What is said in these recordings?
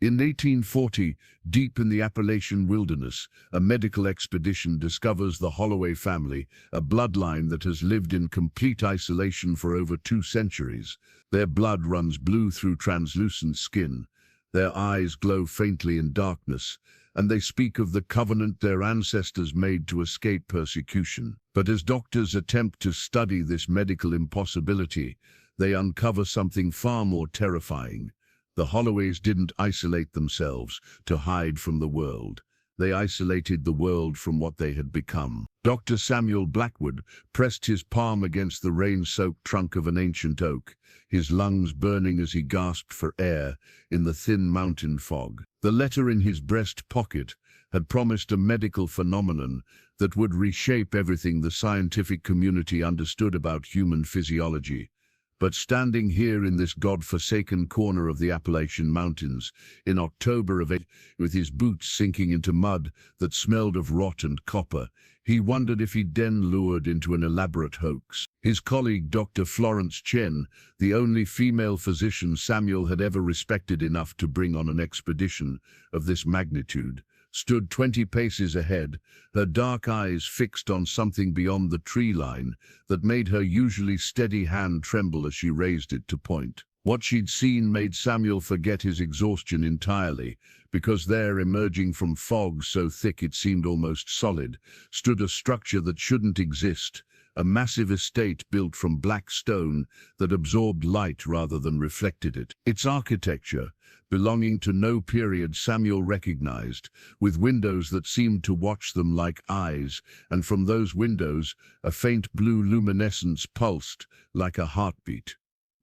In 1840, deep in the Appalachian wilderness, a medical expedition discovers the Holloway family, a bloodline that has lived in complete isolation for over 2 centuries. Their blood runs blue through translucent skin. Their eyes glow faintly in darkness, and they speak of the covenant their ancestors made to escape persecution. But as doctors attempt to study this medical impossibility, they uncover something far more terrifying. The Holloways didn't isolate themselves to hide from the world. They isolated the world from what they had become. Dr. Samuel Blackwood pressed his palm against the rain-soaked trunk of an ancient oak, his lungs burning as he gasped for air in the thin mountain fog. The letter in his breast pocket had promised a medical phenomenon that would reshape everything the scientific community understood about human physiology. But standing here in this god-forsaken corner of the Appalachian Mountains, in October of 18, with his boots sinking into mud that smelled of rot and copper, he wondered if he'd been lured into an elaborate hoax. His colleague, Dr. Florence Chen, the only female physician Samuel had ever respected enough to bring on an expedition of this magnitude, stood 20 paces ahead, her dark eyes fixed on something beyond the tree line that made her usually steady hand tremble as she raised it to point. What she'd seen made Samuel forget his exhaustion entirely, because there, emerging from fog so thick it seemed almost solid, stood a structure that shouldn't exist, a massive estate built from black stone that absorbed light rather than reflected it. Its architecture, belonging to no period Samuel recognized, with windows that seemed to watch them like eyes, and from those windows a faint blue luminescence pulsed like a heartbeat.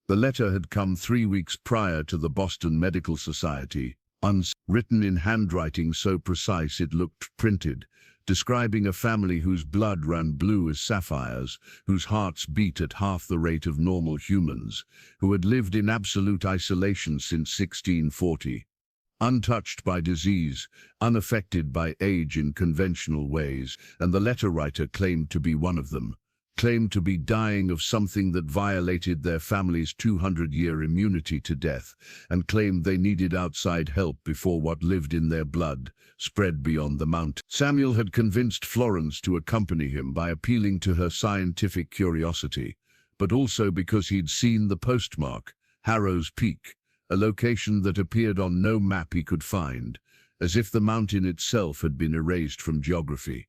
The letter had come 3 weeks prior to the Boston Medical Society, written in handwriting so precise it looked printed, describing a family whose blood ran blue as sapphires, whose hearts beat at half the rate of normal humans, who had lived in absolute isolation since 1640. Untouched by disease, unaffected by age in conventional ways, and the letter writer claimed to be one of them, claimed to be dying of something that violated their family's 200-year immunity to death, and claimed they needed outside help before what lived in their blood spread beyond the mountain. Samuel had convinced Florence to accompany him by appealing to her scientific curiosity, but also because he'd seen the postmark, Harrow's Peak, a location that appeared on no map he could find, as if the mountain itself had been erased from geography.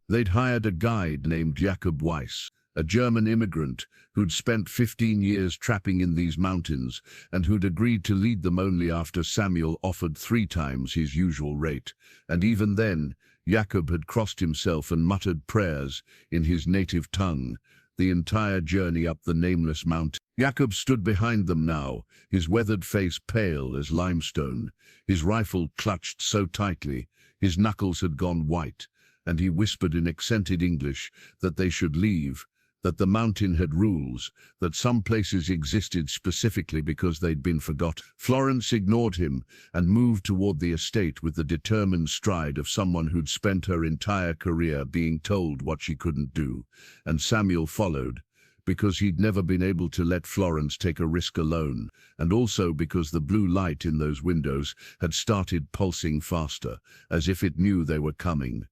They'd hired a guide named Jacob Weiss, a German immigrant who'd spent 15 years trapping in these mountains and who'd agreed to lead them only after Samuel offered 3 times his usual rate. And even then, Jacob had crossed himself and muttered prayers in his native tongue the entire journey up the nameless mountain. Jacob stood behind them now, his weathered face pale as limestone, his rifle clutched so tightly his knuckles had gone white, and he whispered in accented English that they should leave, that the mountain had rules, that some places existed specifically because they'd been forgotten. Florence ignored him and moved toward the estate with the determined stride of someone who'd spent her entire career being told what she couldn't do, and Samuel followed, because he'd never been able to let Florence take a risk alone, and also because the blue light in those windows had started pulsing faster, as if it knew they were coming.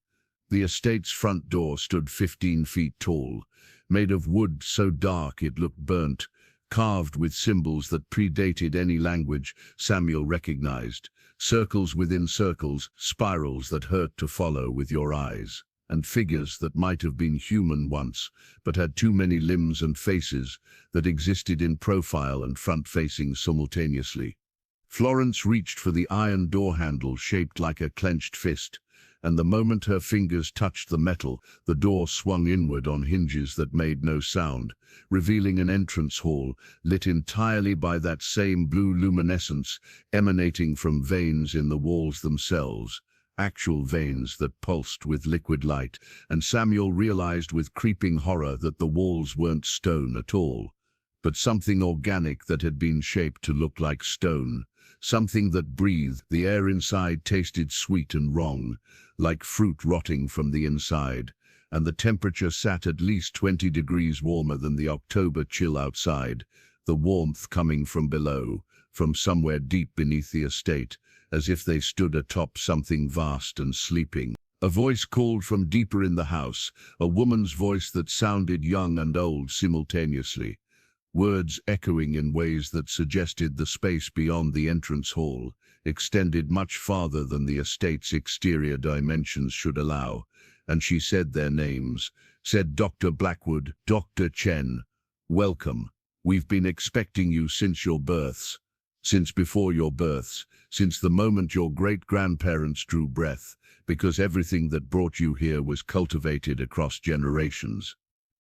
The estate's front door stood 15 feet tall, made of wood so dark it looked burnt, carved with symbols that predated any language Samuel recognized, circles within circles, spirals that hurt to follow with your eyes, and figures that might have been human once, but had too many limbs and faces that existed in profile and front-facing simultaneously. Florence reached for the iron door handle shaped like a clenched fist, and the moment her fingers touched the metal, the door swung inward on hinges that made no sound, revealing an entrance hall lit entirely by that same blue luminescence emanating from veins in the walls themselves, actual veins that pulsed with liquid light, and Samuel realized with creeping horror that the walls weren't stone at all, but something organic that had been shaped to look like stone, something that breathed. The air inside tasted sweet and wrong, like fruit rotting from the inside, and the temperature sat at least 20 degrees warmer than the October chill outside, the warmth coming from below, from somewhere deep beneath the estate, as if they stood atop something vast and sleeping. A voice called from deeper in the house, a woman's voice that sounded young and old simultaneously, words echoing in ways that suggested the space beyond the entrance hall extended much farther than the estate's exterior dimensions should allow, and she said their names, said Dr. Blackwood, Dr. Chen. Welcome. We've been expecting you since your births, since before your births, since the moment your great-grandparents drew breath, because everything that brought you here was cultivated across generations.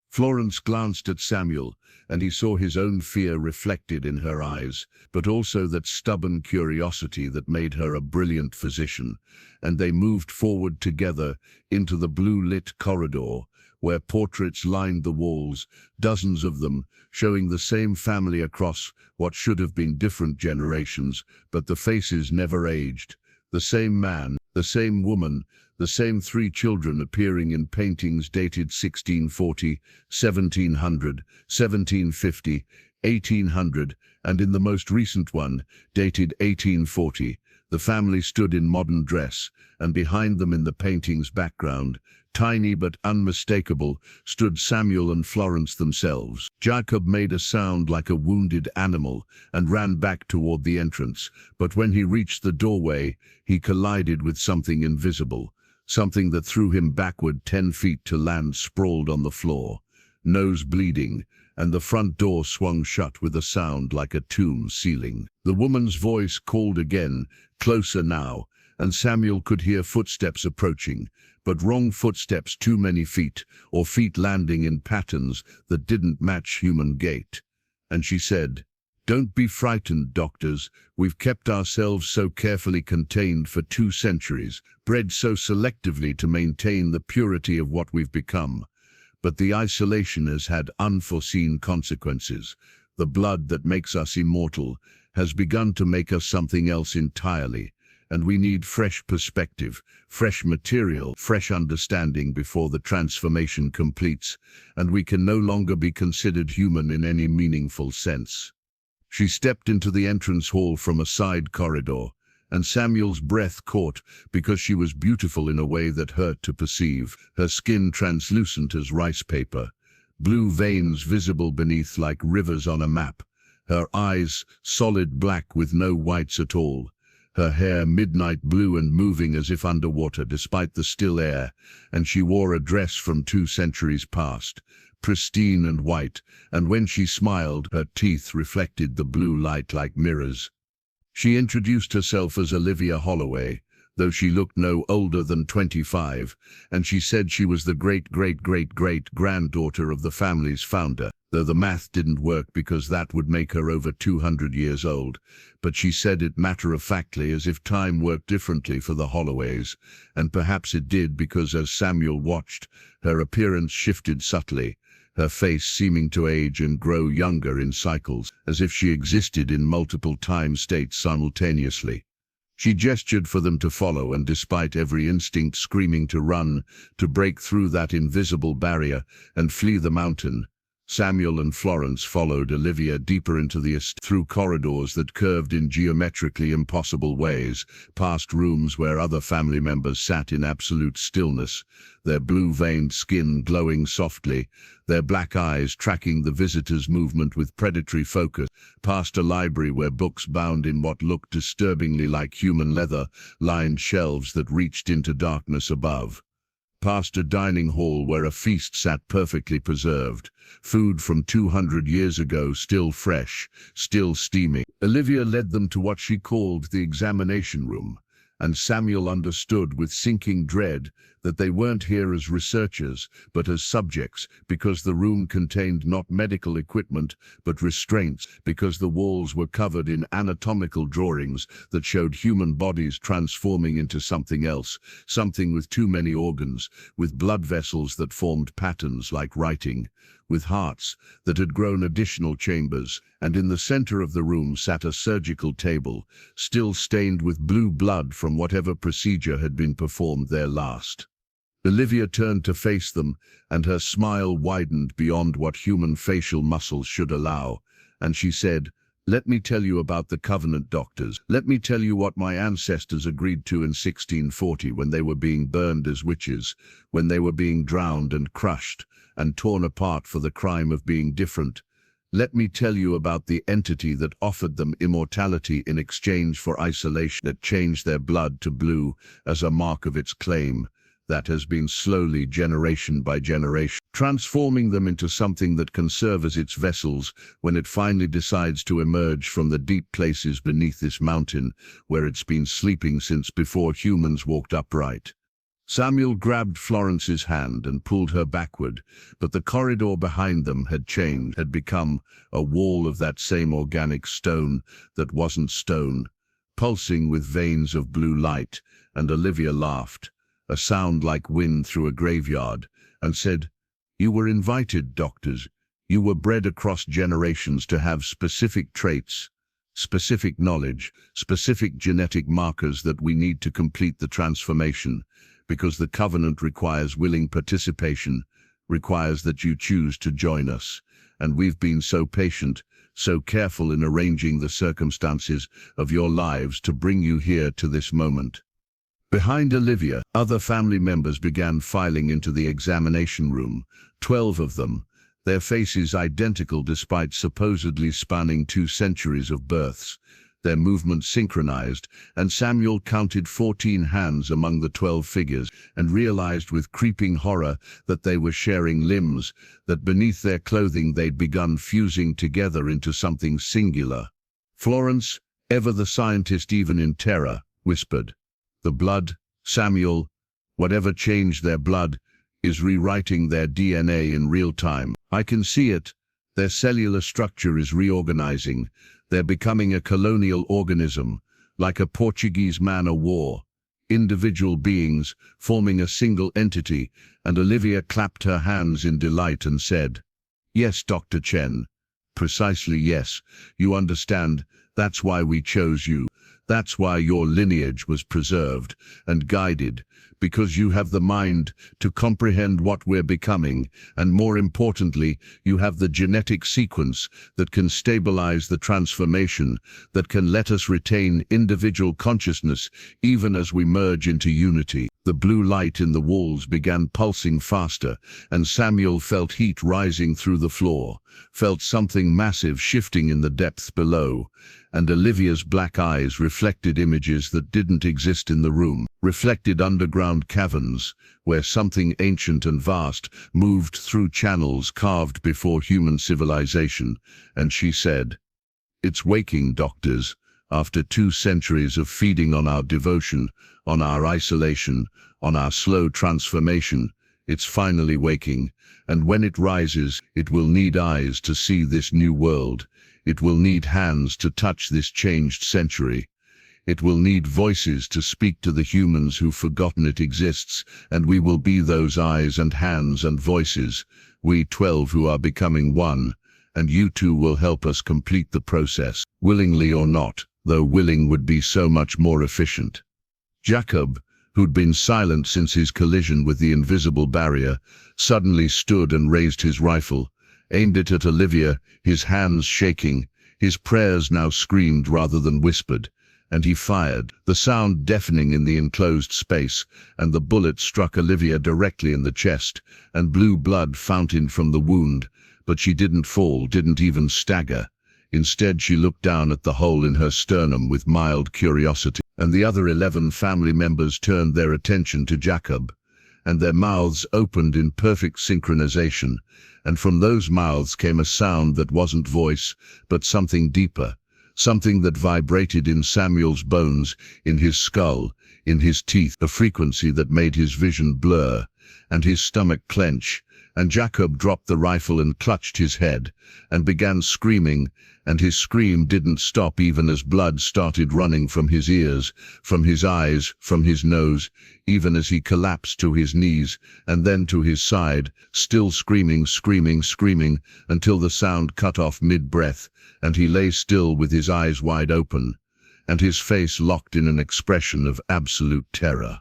Florence glanced at Samuel, and he saw his own fear reflected in her eyes, but also that stubborn curiosity that made her a brilliant physician, and they moved forward together into the blue-lit corridor, where portraits lined the walls, dozens of them, showing the same family across what should have been different generations, but the faces never aged. The same man, the same woman, the same three children appearing in paintings dated 1640, 1700, 1750, 1800, and in the most recent one, dated 1840, the family stood in modern dress, and behind them in the painting's background, tiny but unmistakable, stood Samuel and Florence themselves. Jacob made a sound like a wounded animal and ran back toward the entrance, but when he reached the doorway, he collided with something invisible, something that threw him backward 10 feet to land sprawled on the floor, nose bleeding, and the front door swung shut with a sound like a tomb ceiling. The woman's voice called again, closer now, and Samuel could hear footsteps approaching, but wrong footsteps, too many feet, or feet landing in patterns that didn't match human gait. And she said, "Don't be frightened, doctors. We've kept ourselves so carefully contained for 2 centuries, bred so selectively to maintain the purity of what we've become. But the isolation has had unforeseen consequences. The blood that makes us immortal has begun to make us something else entirely, and we need fresh perspective, fresh material, fresh understanding before the transformation completes, and we can no longer be considered human in any meaningful sense." She stepped into the entrance hall from a side corridor, and Samuel's breath caught because she was beautiful in a way that hurt to perceive, her skin translucent as rice paper, blue veins visible beneath like rivers on a map, her eyes solid black with no whites at all, her hair midnight blue and moving as if underwater despite the still air, and she wore a dress from 2 centuries past, pristine and white, and when she smiled, her teeth reflected the blue light like mirrors. She introduced herself as Olivia Holloway, though she looked no older than 25, and she said she was the great-great-great-great-granddaughter of the family's founder, though the math didn't work because that would make her over 200 years old, but she said it matter-of-factly as if time worked differently for the Holloways, and perhaps it did because as Samuel watched, her appearance shifted subtly, her face seeming to age and grow younger in cycles, as if she existed in multiple time states simultaneously. She gestured for them to follow, and despite every instinct screaming to run, to break through that invisible barrier and flee the mountain, Samuel and Florence followed Olivia deeper into the estate, through corridors that curved in geometrically impossible ways, past rooms where other family members sat in absolute stillness, their blue-veined skin glowing softly, their black eyes tracking the visitor's movement with predatory focus, past a library where books bound in what looked disturbingly like human leather lined shelves that reached into darkness above, past a dining hall where a feast sat perfectly preserved, food from 200 years ago still fresh, still steaming. Olivia led them to what she called the examination room, and Samuel understood with sinking dread that they weren't here as researchers, but as subjects, because the room contained not medical equipment, but restraints, because the walls were covered in anatomical drawings that showed human bodies transforming into something else, something with too many organs, with blood vessels that formed patterns like writing, with hearts that had grown additional chambers, and in the center of the room sat a surgical table, still stained with blue blood from whatever procedure had been performed there last. Olivia turned to face them, and her smile widened beyond what human facial muscles should allow, and she said, Let me tell you about the Covenant doctors. Let me tell you what my ancestors agreed to in 1640 when they were being burned as witches, when they were being drowned and crushed and torn apart for the crime of being different. Let me tell you about the entity that offered them immortality in exchange for isolation, that changed their blood to blue as a mark of its claim, that has been slowly, generation by generation, transforming them into something that can serve as its vessels when it finally decides to emerge from the deep places beneath this mountain where it's been sleeping since before humans walked upright. Samuel grabbed Florence's hand and pulled her backward, but the corridor behind them had changed, had become a wall of that same organic stone that wasn't stone, pulsing with veins of blue light, and Olivia laughed, a sound like wind through a graveyard, and said, "You were invited, doctors. You were bred across generations to have specific traits, specific knowledge, specific genetic markers that we need to complete the transformation, because the Covenant requires willing participation, requires that you choose to join us. And we've been so patient, so careful in arranging the circumstances of your lives to bring you here to this moment." Behind Olivia, other family members began filing into the examination room, 12 of them, their faces identical despite supposedly spanning 2 centuries of births, their movements synchronized, and Samuel counted 14 hands among the 12 figures and realized with creeping horror that they were sharing limbs, that beneath their clothing they'd begun fusing together into something singular. Florence, ever the scientist even in terror, whispered, "The blood, Samuel, whatever changed their blood, is rewriting their DNA in real time. I can see it. Their cellular structure is reorganizing. They're becoming a colonial organism, like a Portuguese man-o'-war. Individual beings, forming a single entity," and Olivia clapped her hands in delight and said, "Yes, Dr. Chen. Precisely yes. You understand, that's why we chose you. That's why your lineage was preserved and guided, because you have the mind to comprehend what we're becoming, and more importantly, you have the genetic sequence that can stabilize the transformation, that can let us retain individual consciousness even as we merge into unity." The blue light in the walls began pulsing faster, and Samuel felt heat rising through the floor, felt something massive shifting in the depths below, and Olivia's black eyes reflected images that didn't exist in the room, reflected underground caverns, where something ancient and vast moved through channels carved before human civilization, and she said, "It's waking, doctors. After 2 centuries of feeding on our devotion, on our isolation, on our slow transformation, it's finally waking, and when it rises, it will need eyes to see this new world. It will need hands to touch this changed century. It will need voices to speak to the humans who've forgotten it exists, and we will be those eyes and hands and voices, we 12 who are becoming one, and you two will help us complete the process, willingly or not, though willing would be so much more efficient." Jacob, who'd been silent since his collision with the invisible barrier, suddenly stood and raised his rifle, aimed it at Olivia, his hands shaking, his prayers now screamed rather than whispered, and he fired, the sound deafening in the enclosed space, and the bullet struck Olivia directly in the chest, and blue blood fountained from the wound, but she didn't fall, didn't even stagger. Instead, she looked down at the hole in her sternum with mild curiosity, and the other 11 family members turned their attention to Jacob, and their mouths opened in perfect synchronization, and from those mouths came a sound that wasn't voice, but something deeper, something that vibrated in Samuel's bones, in his skull, in his teeth, a frequency that made his vision blur, and his stomach clench, and Jacob dropped the rifle and clutched his head, and began screaming, and his scream didn't stop even as blood started running from his ears, from his eyes, from his nose, even as he collapsed to his knees, and then to his side, still screaming, until the sound cut off mid-breath, and he lay still with his eyes wide open, and his face locked in an expression of absolute terror.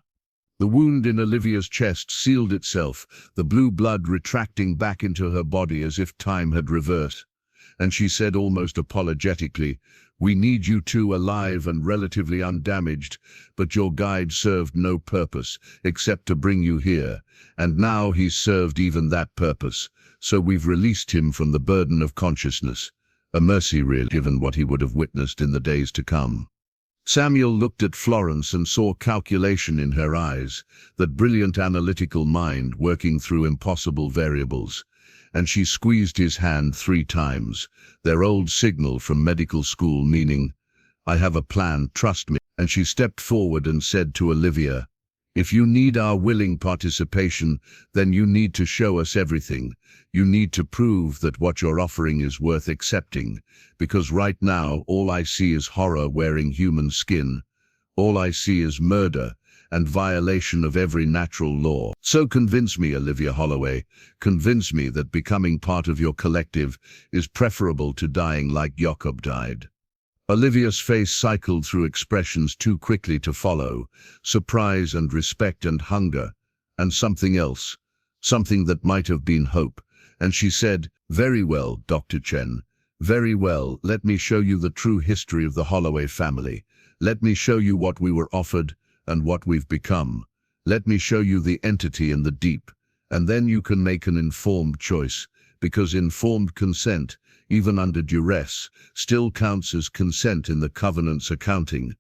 The wound in Olivia's chest sealed itself, the blue blood retracting back into her body as if time had reversed. and she said almost apologetically, "We need you two alive and relatively undamaged, but your guide served no purpose except to bring you here, and now he's served even that purpose, so we've released him from the burden of consciousness. A mercy really, given what he would have witnessed in the days to come." Samuel looked at Florence and saw calculation in her eyes, that brilliant analytical mind working through impossible variables, and she squeezed his hand 3 times, their old signal from medical school meaning, "I have a plan, trust me," and she stepped forward and said to Olivia, "If you need our willing participation, then you need to show us everything. You need to prove that what you're offering is worth accepting, because right now all I see is horror wearing human skin. All I see is murder and violation of every natural law. So convince me, Olivia Holloway, convince me that becoming part of your collective is preferable to dying like Jacob died." Olivia's face cycled through expressions too quickly to follow, surprise and respect and hunger, and something else, something that might have been hope, and she said, "Very well, Dr. Chen, very well, let me show you the true history of the Holloway family. Let me show you what we were offered and what we've become. Let me show you the entity in the deep, and then you can make an informed choice, because informed consent, even under duress, still counts as consent in the covenant's accounting.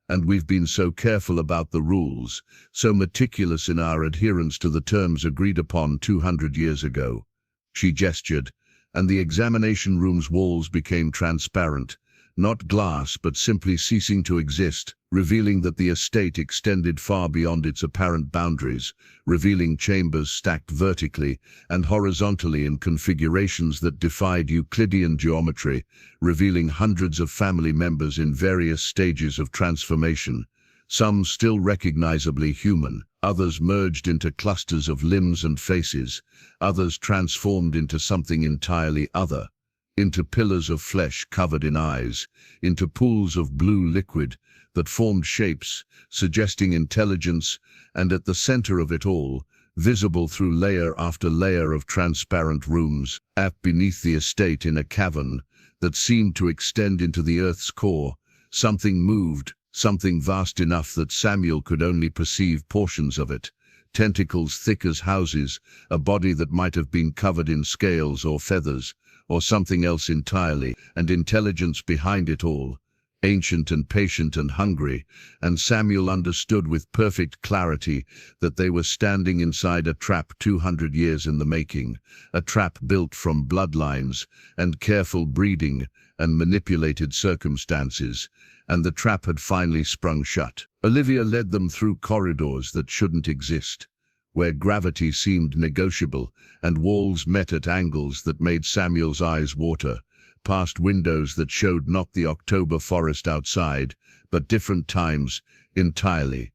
And we've been so careful about the rules, so meticulous in our adherence to the terms agreed upon 200 years ago." She gestured, and the examination room's walls became transparent, not glass but simply ceasing to exist, revealing that the estate extended far beyond its apparent boundaries, revealing chambers stacked vertically and horizontally in configurations that defied Euclidean geometry, revealing hundreds of family members in various stages of transformation, some still recognizably human, others merged into clusters of limbs and faces, others transformed into something entirely other, into pillars of flesh covered in eyes, into pools of blue liquid that formed shapes, suggesting intelligence, and at the center of it all, visible through layer after layer of transparent rooms, beneath the estate in a cavern that seemed to extend into the earth's core, something moved, something vast enough that Samuel could only perceive portions of it, tentacles thick as houses, a body that might have been covered in scales or feathers, or something else entirely, and intelligence behind it all, ancient and patient and hungry, and Samuel understood with perfect clarity that they were standing inside a trap 200 years in the making, a trap built from bloodlines and careful breeding and manipulated circumstances, and the trap had finally sprung shut. Olivia led them through corridors that shouldn't exist, where gravity seemed negotiable and walls met at angles that made Samuel's eyes water, past windows that showed not the October forest outside, but different times entirely.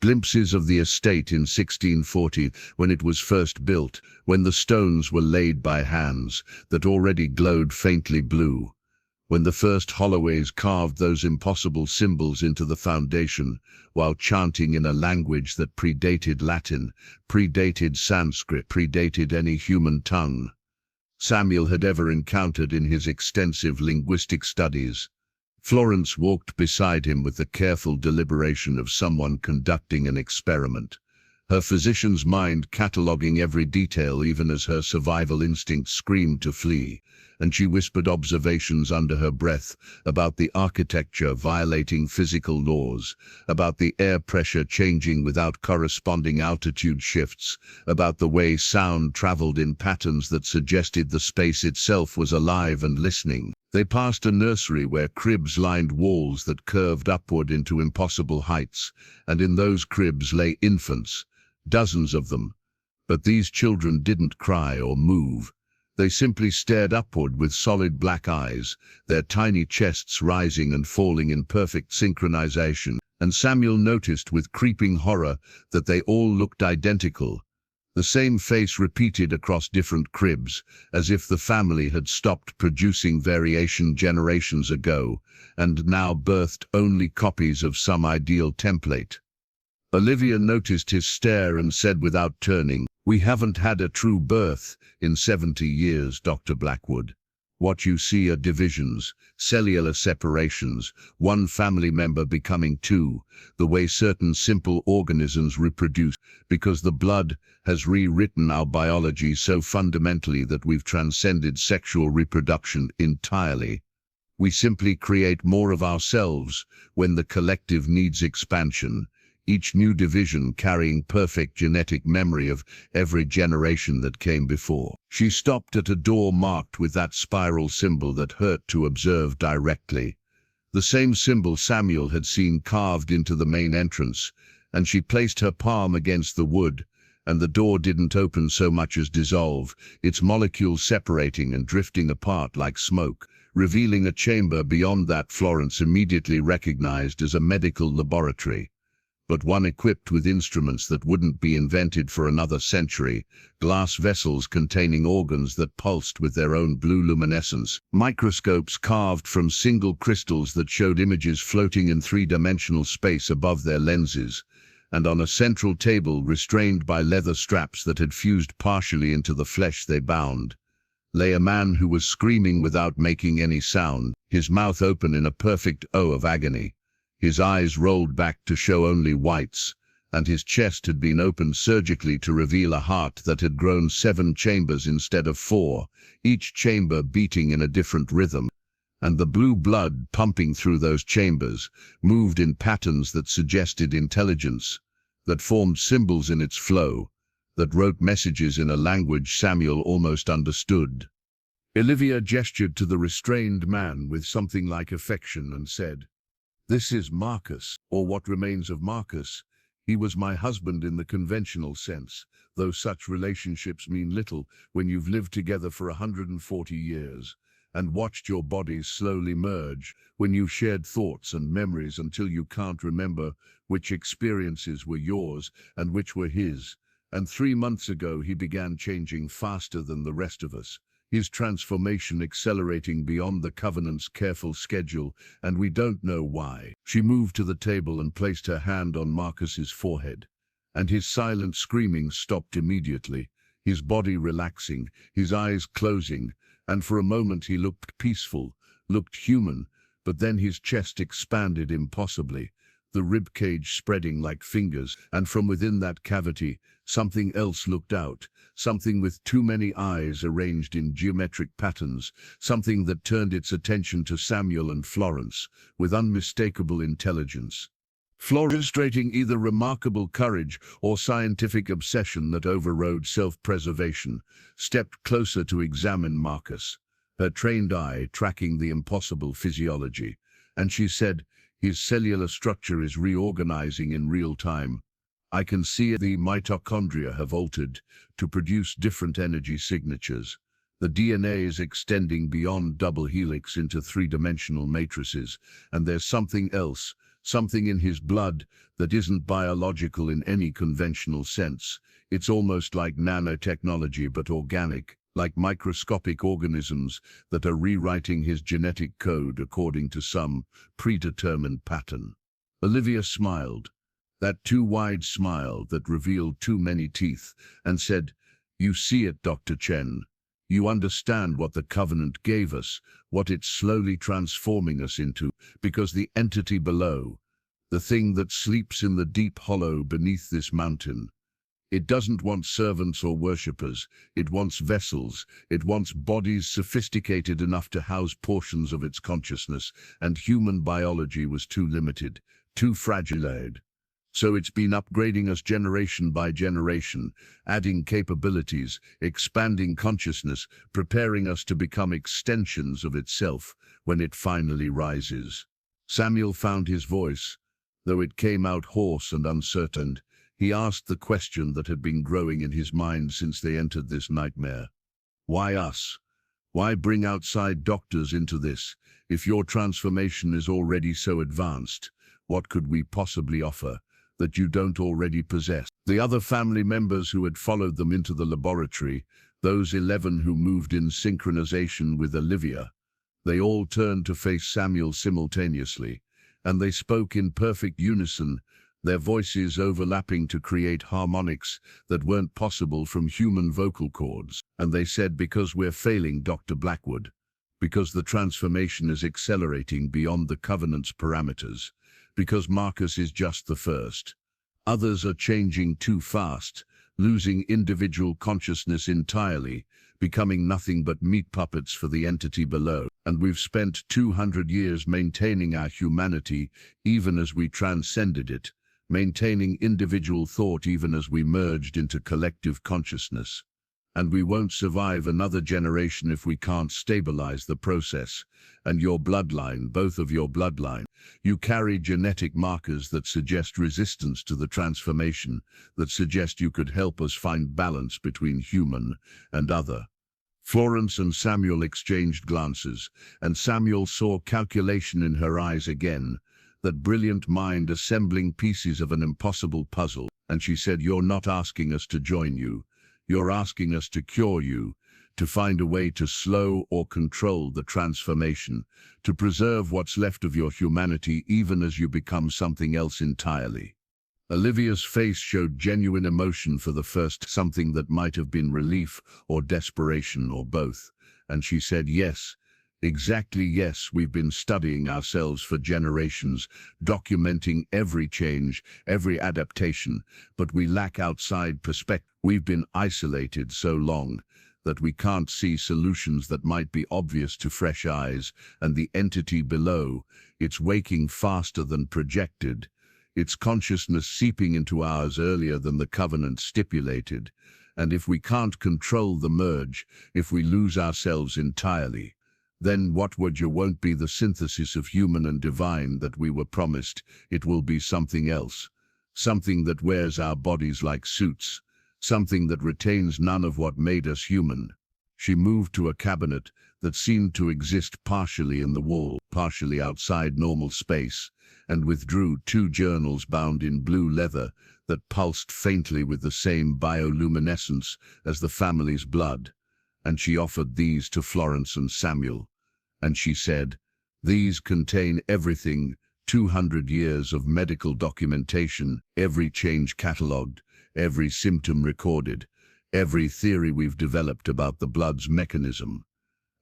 Glimpses of the estate in 1640, when it was first built, when the stones were laid by hands that already glowed faintly blue, when the first Holloways carved those impossible symbols into the foundation, while chanting in a language that predated Latin, predated Sanskrit, predated any human tongue Samuel had ever encountered in his extensive linguistic studies. Florence walked beside him with the careful deliberation of someone conducting an experiment, her physician's mind cataloguing every detail even as her survival instinct screamed to flee, and she whispered observations under her breath about the architecture violating physical laws, about the air pressure changing without corresponding altitude shifts, about the way sound traveled in patterns that suggested the space itself was alive and listening. They passed a nursery where cribs lined walls that curved upward into impossible heights, and in those cribs lay infants, dozens of them. But these children didn't cry or move. They simply stared upward with solid black eyes, their tiny chests rising and falling in perfect synchronization, and Samuel noticed with creeping horror that they all looked identical. The same face repeated across different cribs, as if the family had stopped producing variation generations ago, and now birthed only copies of some ideal template. Olivia noticed his stare and said without turning, "We haven't had a true birth in 70 years, Dr. Blackwood. What you see are divisions, cellular separations, one family member becoming two, the way certain simple organisms reproduce, because the blood has rewritten our biology so fundamentally that we've transcended sexual reproduction entirely. We simply create more of ourselves when the collective needs expansion, each new division carrying perfect genetic memory of every generation that came before. She stopped at a door marked with that spiral symbol that hurt to observe directly. The same symbol Samuel had seen carved into the main entrance, and she placed her palm against the wood, and the door didn't open so much as dissolve, its molecules separating and drifting apart like smoke, revealing a chamber beyond that Florence immediately recognized as a medical laboratory, but one equipped with instruments that wouldn't be invented for another century, glass vessels containing organs that pulsed with their own blue luminescence, microscopes carved from single crystals that showed images floating in three-dimensional space above their lenses, and on a central table restrained by leather straps that had fused partially into the flesh they bound, lay a man who was screaming without making any sound, his mouth open in a perfect O of agony. His eyes rolled back to show only whites, and his chest had been opened surgically to reveal a heart that had grown 7 chambers instead of 4, each chamber beating in a different rhythm, and the blue blood pumping through those chambers moved in patterns that suggested intelligence, that formed symbols in its flow, that wrote messages in a language Samuel almost understood. Olivia gestured to the restrained man with something like affection and said, "This is Marcus, or what remains of Marcus. He was my husband in the conventional sense, though such relationships mean little when you've lived together for 140 years, and watched your bodies slowly merge, when you've shared thoughts and memories until you can't remember which experiences were yours and which were his. And 3 months ago he began changing faster than the rest of us, his transformation accelerating beyond the Covenant's careful schedule, and we don't know why." She moved to the table and placed her hand on Marcus's forehead, and his silent screaming stopped immediately, his body relaxing, his eyes closing, and for a moment he looked peaceful, looked human, but then his chest expanded impossibly, the rib cage spreading like fingers, and from within that cavity something else looked out, something with too many eyes arranged in geometric patterns, something that turned its attention to Samuel and Florence with unmistakable intelligence. Florence, demonstrating either remarkable courage or scientific obsession that overrode self-preservation, stepped closer to examine Marcus, her trained eye tracking the impossible physiology, and she said, "His cellular structure is reorganizing in real time. I can see the mitochondria have altered to produce different energy signatures. The DNA is extending beyond double helix into 3-dimensional matrices, and there's something else, something in his blood that isn't biological in any conventional sense. It's almost like nanotechnology but organic, like microscopic organisms that are rewriting his genetic code according to some predetermined pattern." Olivia smiled, that too wide smile that revealed too many teeth, and said, "You see it, Dr. Chen. You understand what the Covenant gave us, what it's slowly transforming us into, because the entity below, the thing that sleeps in the deep hollow beneath this mountain, it doesn't want servants or worshippers, it wants vessels, it wants bodies sophisticated enough to house portions of its consciousness, and human biology was too limited, too fragile. So it's been upgrading us generation by generation, adding capabilities, expanding consciousness, preparing us to become extensions of itself when it finally rises." Samuel found his voice, though it came out hoarse and uncertain. He asked the question that had been growing in his mind since they entered this nightmare. "Why us? Why bring outside doctors into this? If your transformation is already so advanced, what could we possibly offer that you don't already possess?" The other family members who had followed them into the laboratory, those 11 who moved in synchronization with Olivia, they all turned to face Samuel simultaneously, and they spoke in perfect unison, their voices overlapping to create harmonics that weren't possible from human vocal cords. And they said, "Because we're failing, Dr. Blackwood. because the transformation is accelerating beyond the covenant's parameters, because Marcus is just the first. Others are changing too fast, losing individual consciousness entirely, becoming nothing but meat puppets for the entity below. And we've spent 200 years maintaining our humanity even as we transcended it, maintaining individual thought even as we merged into collective consciousness. And we won't survive another generation if we can't stabilize the process. And your bloodline, both of your bloodline, you carry genetic markers that suggest resistance to the transformation, that suggest you could help us find balance between human and other. Florence and Samuel exchanged glances, and Samuel saw calculation in her eyes again, that brilliant mind assembling pieces of an impossible puzzle. And she said, "You're not asking us to join you. You're asking us to cure you, to find a way to slow or control the transformation, to preserve what's left of your humanity even as you become something else entirely." Olivia's face showed genuine emotion for the first, something that might have been relief or desperation or both. And she said, "Yes, exactly yes, we've been studying ourselves for generations, documenting every change, every adaptation, but we lack outside perspective. We've been isolated so long that we can't see solutions that might be obvious to fresh eyes, and the entity below, it's waking faster than projected. Its consciousness seeping into ours earlier than the covenant stipulated. And if we can't control the merge, if we lose ourselves entirely, then what won't be the synthesis of human and divine that we were promised. It will be something else, something that wears our bodies like suits, something that retains none of what made us human." She moved to a cabinet that seemed to exist partially in the wall, partially outside normal space, and withdrew 2 journals bound in blue leather that pulsed faintly with the same bioluminescence as the family's blood. And she offered these to Florence and Samuel. And she said, "These contain everything, 200 years of medical documentation, every change catalogued, every symptom recorded, every theory we've developed about the blood's mechanism.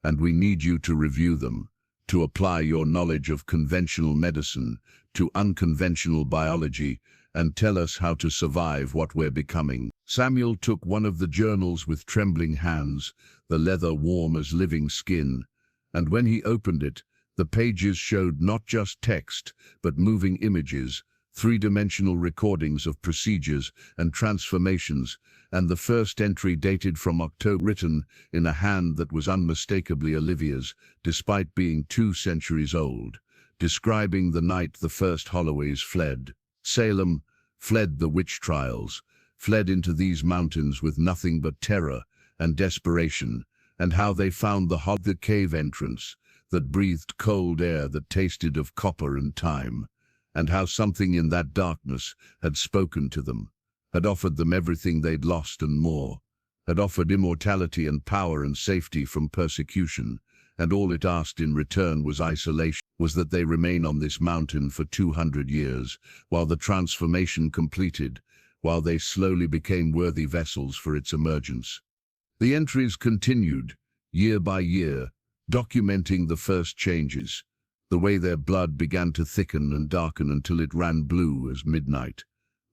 And we need you to review them, to apply your knowledge of conventional medicine to unconventional biology, and tell us how to survive what we're becoming." Samuel took one of the journals with trembling hands, the leather warm as living skin, and when he opened it, the pages showed not just text, but moving images, 3-dimensional recordings of procedures and transformations, and the first entry dated from October, written in a hand that was unmistakably Olivia's, despite being 2 centuries old, describing the night the first Holloways fled. Salem, fled the witch trials, fled into these mountains with nothing but terror and desperation, and how they found the cave entrance that breathed cold air that tasted of copper and time, and how something in that darkness had spoken to them, had offered them everything they'd lost and more, had offered immortality and power and safety from persecution, and all it asked in return was isolation, was that they remain on this mountain for 200 years, while the transformation completed, while they slowly became worthy vessels for its emergence. The entries continued, year by year, documenting the first changes, the way their blood began to thicken and darken until it ran blue as midnight,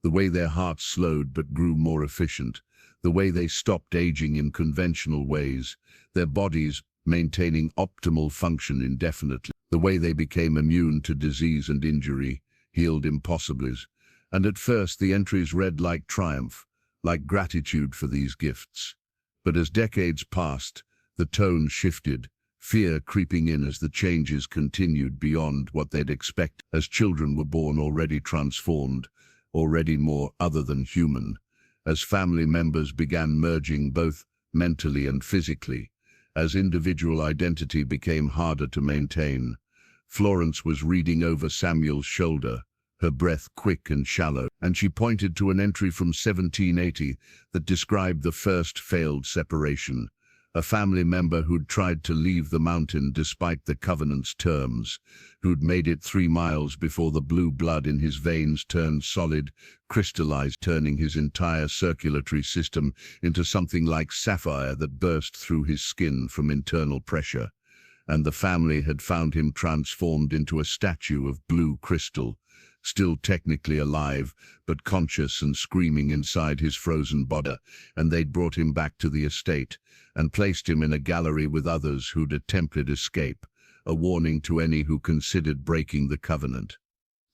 the way their hearts slowed but grew more efficient, the way they stopped aging in conventional ways, their bodies maintaining optimal function indefinitely, the way they became immune to disease and injury, healed impossibilities. And at first the entries read like triumph, like gratitude for these gifts. But as decades passed, the tone shifted, fear creeping in as the changes continued beyond what they'd expect, as children were born already transformed, already more other than human, as family members began merging both mentally and physically, as individual identity became harder to maintain. Florence was reading over Samuel's shoulder, her breath quick and shallow, and she pointed to an entry from 1780 that described the first failed separation, a family member who'd tried to leave the mountain despite the covenant's terms, who'd made it 3 miles before the blue blood in his veins turned solid, crystallized, turning his entire circulatory system into something like sapphire that burst through his skin from internal pressure. and the family had found him transformed into a statue of blue crystal, still technically alive, but conscious and screaming inside his frozen body, and they'd brought him back to the estate and placed him in a gallery with others who'd attempted escape, a warning to any who considered breaking the covenant.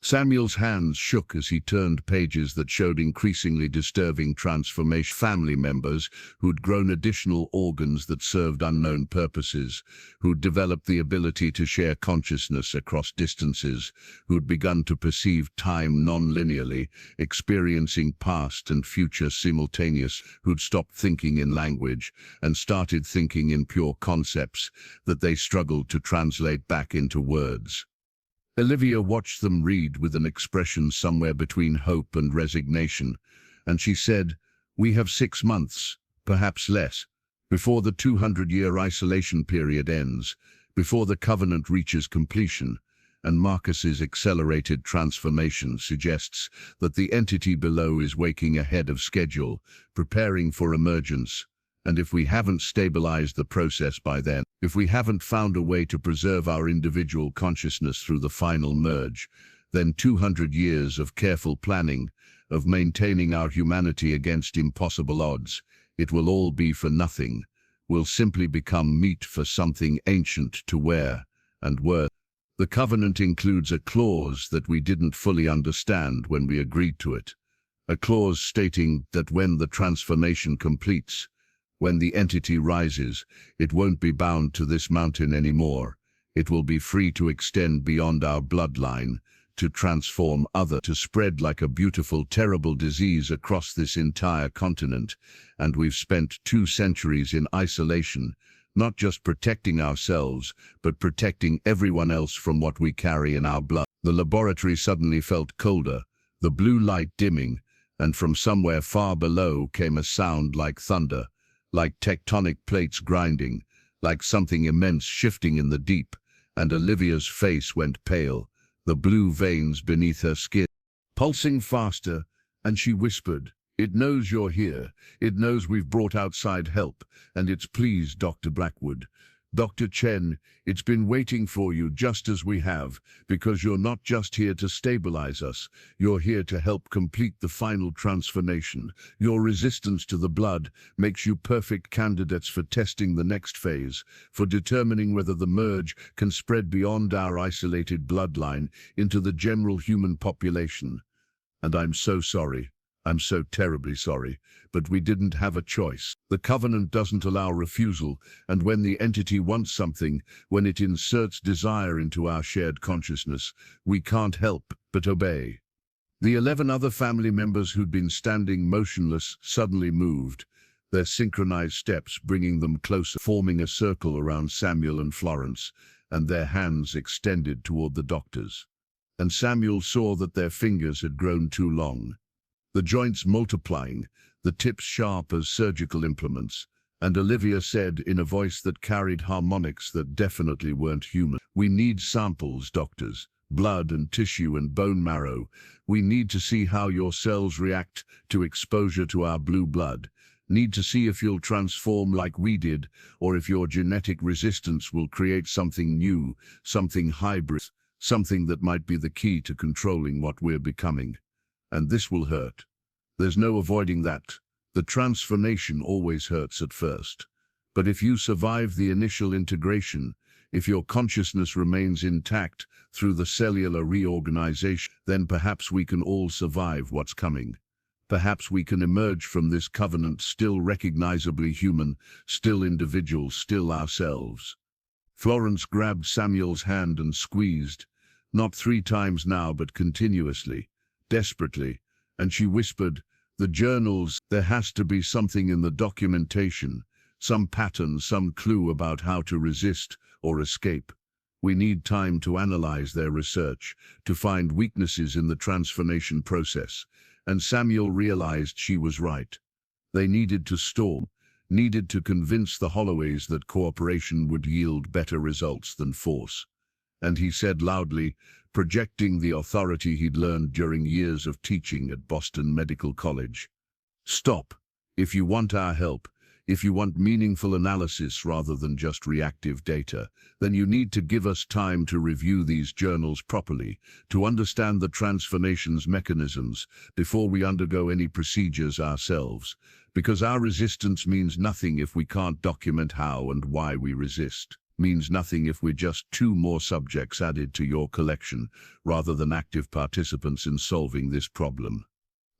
Samuel's hands shook as he turned pages that showed increasingly disturbing transformation. Family members who'd grown additional organs that served unknown purposes, who'd developed the ability to share consciousness across distances, who'd begun to perceive time non-linearly, experiencing past and future simultaneous, who'd stopped thinking in language and started thinking in pure concepts that they struggled to translate back into words. Olivia watched them read with an expression somewhere between hope and resignation, and she said, "We have 6 months, perhaps less, before the 200-year isolation period ends, before the covenant reaches completion," and Marcus's accelerated transformation suggests that the entity below is waking ahead of schedule, preparing for emergence. And if we haven't stabilized the process by then, if we haven't found a way to preserve our individual consciousness through the final merge, then 200 years of careful planning, of maintaining our humanity against impossible odds, it will all be for nothing, will simply become meat for something ancient to wear and worth. The covenant includes a clause that we didn't fully understand when we agreed to it, a clause stating that when the transformation completes, when the entity rises, it won't be bound to this mountain anymore. It will be free to extend beyond our bloodline, to transform to spread like a beautiful, terrible disease across this entire continent. And we've spent 2 centuries in isolation, not just protecting ourselves, but protecting everyone else from what we carry in our blood. The laboratory suddenly felt colder, the blue light dimming, and from somewhere far below came a sound like thunder, like tectonic plates grinding, like something immense shifting in the deep, and Olivia's face went pale, the blue veins beneath her skin pulsing faster, and she whispered, "It knows you're here. It knows we've brought outside help, and it's pleased, Dr. Blackwood. Dr. Chen, it's been waiting for you just as we have, because you're not just here to stabilize us, you're here to help complete the final transformation. Your resistance to the blood makes you perfect candidates for testing the next phase, for determining whether the merge can spread beyond our isolated bloodline into the general human population. And I'm so sorry. I'm so terribly sorry, but we didn't have a choice. The covenant doesn't allow refusal, and when the entity wants something, when it inserts desire into our shared consciousness, we can't help but obey." The 11 other family members who'd been standing motionless suddenly moved, their synchronized steps bringing them closer, forming a circle around Samuel and Florence, and their hands extended toward the doctors. And Samuel saw that their fingers had grown too long, the joints multiplying, the tips sharp as surgical implements, and Olivia said in a voice that carried harmonics that definitely weren't human, "We need samples, doctors, blood and tissue and bone marrow. We need to see how your cells react to exposure to our blue blood. Need to see if you'll transform like we did, or if your genetic resistance will create something new, something hybrid, something that might be the key to controlling what we're becoming. And this will hurt. There's no avoiding that. The transformation always hurts at first. But if you survive the initial integration, if your consciousness remains intact through the cellular reorganization, then perhaps we can all survive what's coming. Perhaps we can emerge from this covenant still recognizably human, still individual, still ourselves." Florence grabbed Samuel's hand and squeezed, not 3 times now, but continuously, desperately, and she whispered, "The journals, there has to be something in the documentation, some pattern, some clue about how to resist or escape. We need time to analyze their research, to find weaknesses in the transformation process." And Samuel realized she was right. They needed to storm, needed to convince the Holloways that cooperation would yield better results than force. And he said loudly, projecting the authority he'd learned during years of teaching at Boston Medical College, "Stop. If you want our help, If you want meaningful analysis rather than just reactive data, then you need to give us time to review these journals properly, to understand the transformation's mechanisms before we undergo any procedures ourselves, because our resistance means nothing if we can't document how and why we resist. Means nothing if we're just two more subjects added to your collection, rather than active participants in solving this problem.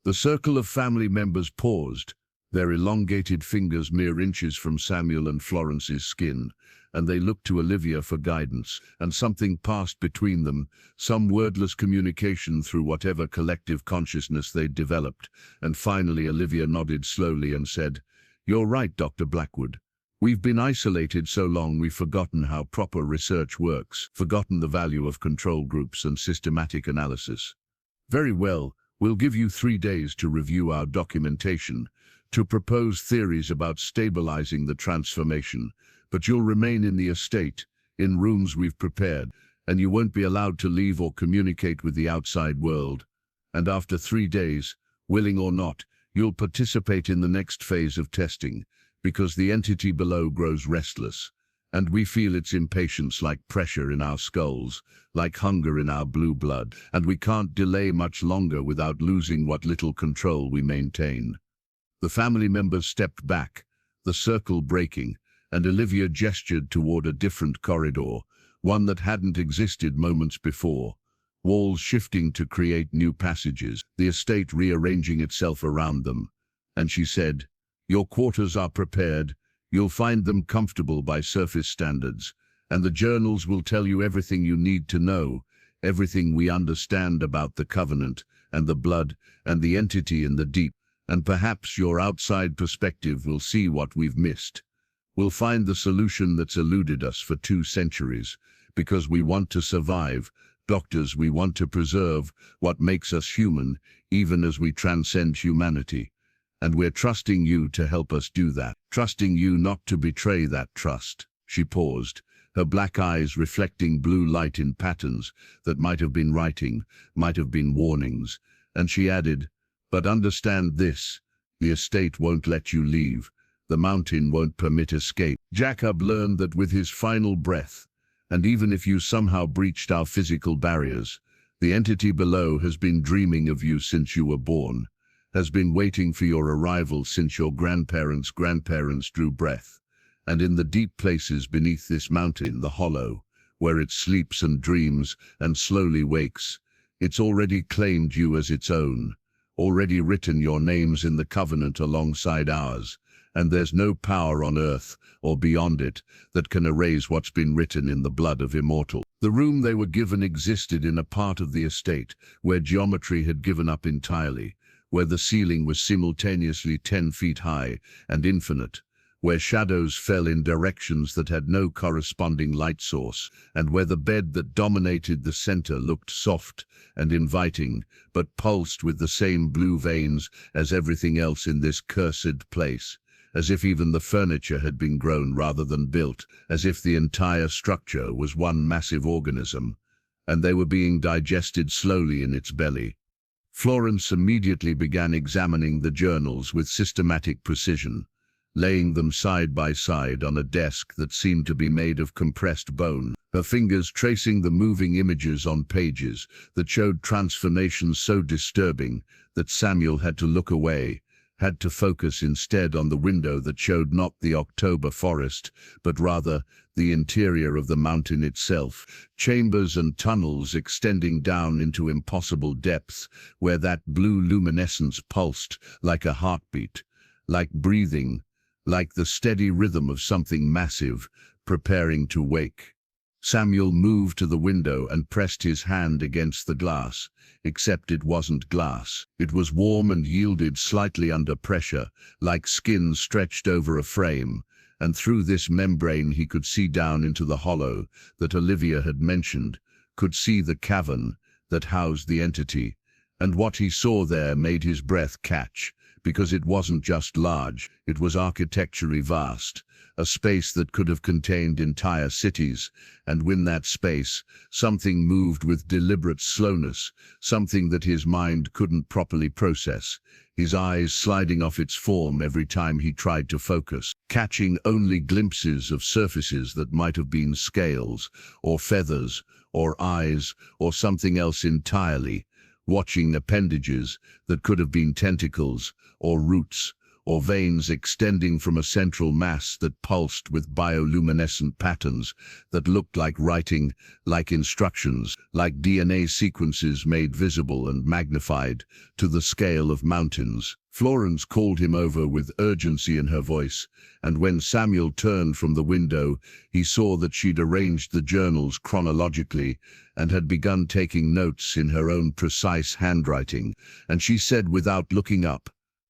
The circle of family members paused, their elongated fingers mere inches from Samuel and Florence's skin, and they looked to Olivia for guidance, and something passed between them, some wordless communication through whatever collective consciousness they'd developed, and finally Olivia nodded slowly and said, "You're right, Dr. Blackwood. We've been isolated so long we've forgotten how proper research works, forgotten the value of control groups and systematic analysis. Very well, we'll give you 3 days to review our documentation, to propose theories about stabilizing the transformation, but you'll remain in the estate, in rooms we've prepared, and you won't be allowed to leave or communicate with the outside world. And after 3 days, willing or not, you'll participate in the next phase of testing, because the entity below grows restless, and we feel its impatience like pressure in our skulls, like hunger in our blue blood, and we can't delay much longer without losing what little control we maintain." The family members stepped back, the circle breaking, and Olivia gestured toward a different corridor, one that hadn't existed moments before, walls shifting to create new passages, the estate rearranging itself around them. And she said, "Your quarters are prepared, you'll find them comfortable by surface standards, and the journals will tell you everything you need to know, everything we understand about the covenant, and the blood, and the entity in the deep. And perhaps your outside perspective will see what we've missed. We'll find the solution that's eluded us for 2 centuries, because we want to survive. Doctors, we want to preserve what makes us human, even as we transcend humanity. And we're trusting you to help us do that, trusting you not to betray that trust." She paused, her black eyes reflecting blue light in patterns that might have been writing, might have been warnings, and she added, "But understand this, the estate won't let you leave. The mountain won't permit escape." Jacob learned that with his final breath, and even if you somehow breached our physical barriers, the entity below has been dreaming of you since you were born, has been waiting for your arrival since your grandparents' grandparents drew breath, and in the deep places beneath this mountain, the hollow, where it sleeps and dreams and slowly wakes, it's already claimed you as its own, already written your names in the covenant alongside ours, and there's no power on earth or beyond it that can erase what's been written in the blood of immortal. The room they were given existed in a part of the estate where geometry had given up entirely, where the ceiling was simultaneously 10 feet high and infinite, where shadows fell in directions that had no corresponding light source, and where the bed that dominated the center looked soft and inviting, but pulsed with the same blue veins as everything else in this cursed place, as if even the furniture had been grown rather than built, as if the entire structure was one massive organism, and they were being digested slowly in its belly. Florence immediately began examining the journals with systematic precision, laying them side by side on a desk that seemed to be made of compressed bone, her fingers tracing the moving images on pages that showed transformations so disturbing that Samuel had to look away, had to focus instead on the window that showed not the October forest, but rather the interior of the mountain itself, chambers and tunnels extending down into impossible depths, where that blue luminescence pulsed like a heartbeat, like breathing, like the steady rhythm of something massive, preparing to wake. Samuel moved to the window and pressed his hand against the glass, except it wasn't glass. It was warm and yielded slightly under pressure, like skin stretched over a frame, and through this membrane he could see down into the hollow that Olivia had mentioned, could see the cavern that housed the entity, and what he saw there made his breath catch, because it wasn't just large, it was architecturally vast, a space that could have contained entire cities, and within that space, something moved with deliberate slowness, something that his mind couldn't properly process, his eyes sliding off its form every time he tried to focus, catching only glimpses of surfaces that might have been scales, or feathers, or eyes, or something else entirely, watching appendages that could have been tentacles, or roots, or veins extending from a central mass that pulsed with bioluminescent patterns that looked like writing, like instructions, like DNA sequences made visible and magnified to the scale of mountains. Florence called him over with urgency in her voice, and when Samuel turned from the window, he saw that she'd arranged the journals chronologically and had begun taking notes in her own precise handwriting, and she said without looking up,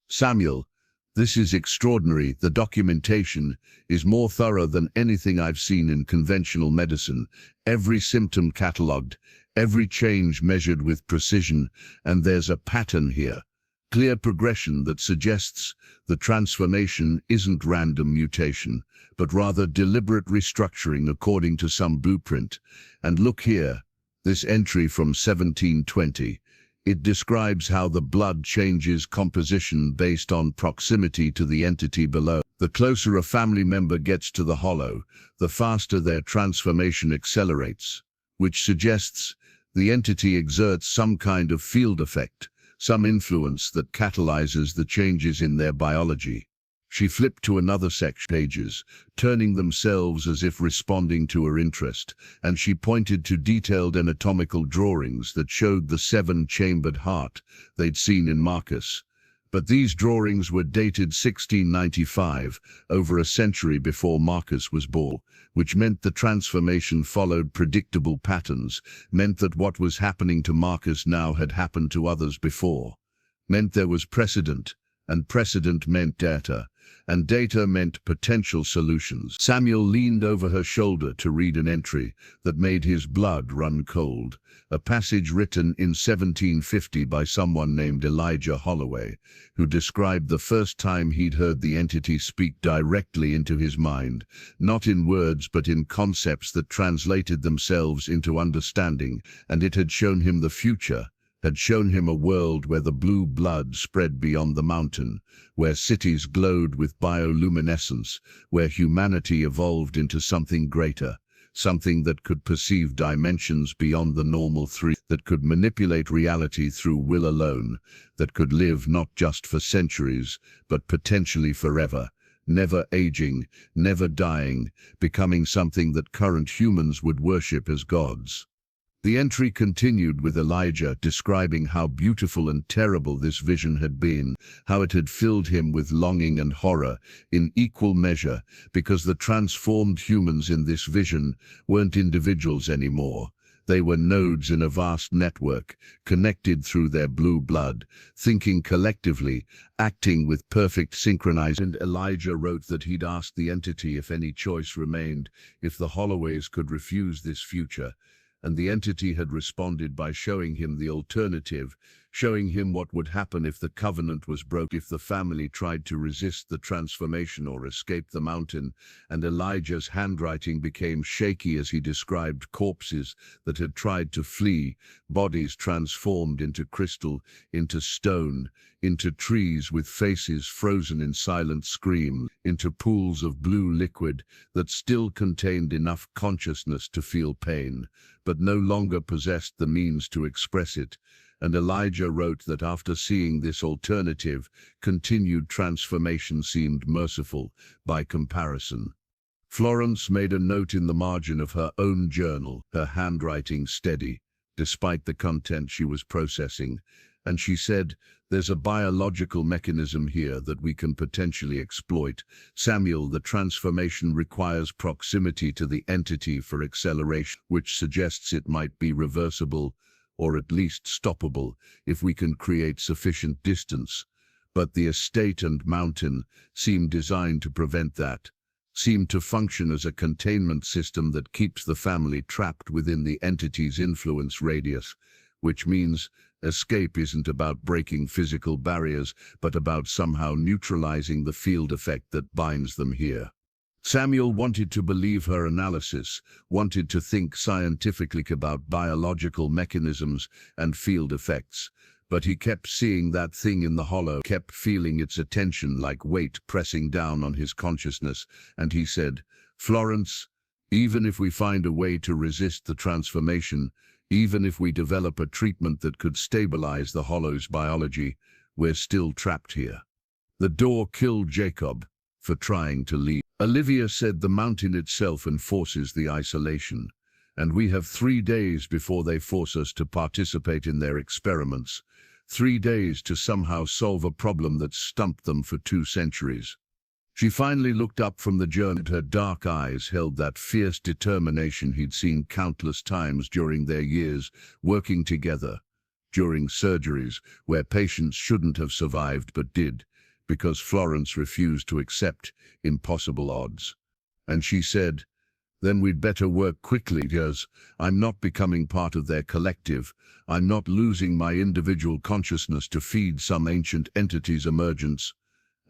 "Samuel, this is extraordinary. The documentation is more thorough than anything I've seen in conventional medicine. Every symptom catalogued, every change measured with precision, and there's a pattern here. Clear progression that suggests the transformation isn't random mutation, but rather deliberate restructuring according to some blueprint. And look here, this entry from 1720. It describes how the blood changes composition based on proximity to the entity below. The closer a family member gets to the hollow, the faster their transformation accelerates, which suggests the entity exerts some kind of field effect, some influence that catalyzes the changes in their biology. She flipped to another section, pages, turning themselves as if responding to her interest, and she pointed to detailed anatomical drawings that showed the 7-chambered heart they'd seen in Marcus. But these drawings were dated 1695, over a century before Marcus was born, which meant the transformation followed predictable patterns, meant that what was happening to Marcus now had happened to others before, meant there was precedent, and precedent meant data, and data meant potential solutions. Samuel leaned over her shoulder to read an entry that made his blood run cold, a passage written in 1750 by someone named Elijah Holloway, who described the first time he'd heard the entity speak directly into his mind, not in words but in concepts that translated themselves into understanding, and it had shown him the future, had shown him a world where the blue blood spread beyond the mountain, where cities glowed with bioluminescence, where humanity evolved into something greater, something that could perceive dimensions beyond the normal three, that could manipulate reality through will alone, that could live not just for centuries, but potentially forever, never aging, never dying, becoming something that current humans would worship as gods. The entry continued with Elijah describing how beautiful and terrible this vision had been, how it had filled him with longing and horror in equal measure, because the transformed humans in this vision weren't individuals anymore. They were nodes in a vast network, connected through their blue blood, thinking collectively, acting with perfect synchronization. And Elijah wrote that he'd asked the entity if any choice remained, if the Holloways could refuse this future, and the entity had responded by showing him the alternative, showing him what would happen if the covenant was broken, if the family tried to resist the transformation or escape the mountain, and Elijah's handwriting became shaky as he described corpses that had tried to flee, bodies transformed into crystal, into stone, into trees with faces frozen in silent screams, into pools of blue liquid that still contained enough consciousness to feel pain, but no longer possessed the means to express it. And Elijah wrote that after seeing this alternative, continued transformation seemed merciful by comparison. Florence made a note in the margin of her own journal, her handwriting steady, despite the content she was processing, and she said, "There's a biological mechanism here that we can potentially exploit. Samuel, the transformation requires proximity to the entity for acceleration, which suggests it might be reversible, or at least stoppable, if we can create sufficient distance. But the estate and mountain seem designed to prevent that, seem to function as a containment system that keeps the family trapped within the entity's influence radius, which means escape isn't about breaking physical barriers, but about somehow neutralizing the field effect that binds them here. Samuel wanted to believe her analysis, wanted to think scientifically about biological mechanisms and field effects, but he kept seeing that thing in the hollow, kept feeling its attention like weight pressing down on his consciousness, and he said, "Florence, even if we find a way to resist the transformation, even if we develop a treatment that could stabilize the hollow's biology, we're still trapped here." The door killed Jacob for trying to leave. Olivia said the mountain itself enforces the isolation, and we have 3 days before they force us to participate in their experiments. 3 days to somehow solve a problem that stumped them for 2 centuries. She finally looked up from the journey, and her dark eyes held that fierce determination he'd seen countless times during their years working together, during surgeries where patients shouldn't have survived but did, because Florence refused to accept impossible odds. And she said, "Then we'd better work quickly, because I'm not becoming part of their collective. I'm not losing my individual consciousness to feed some ancient entity's emergence.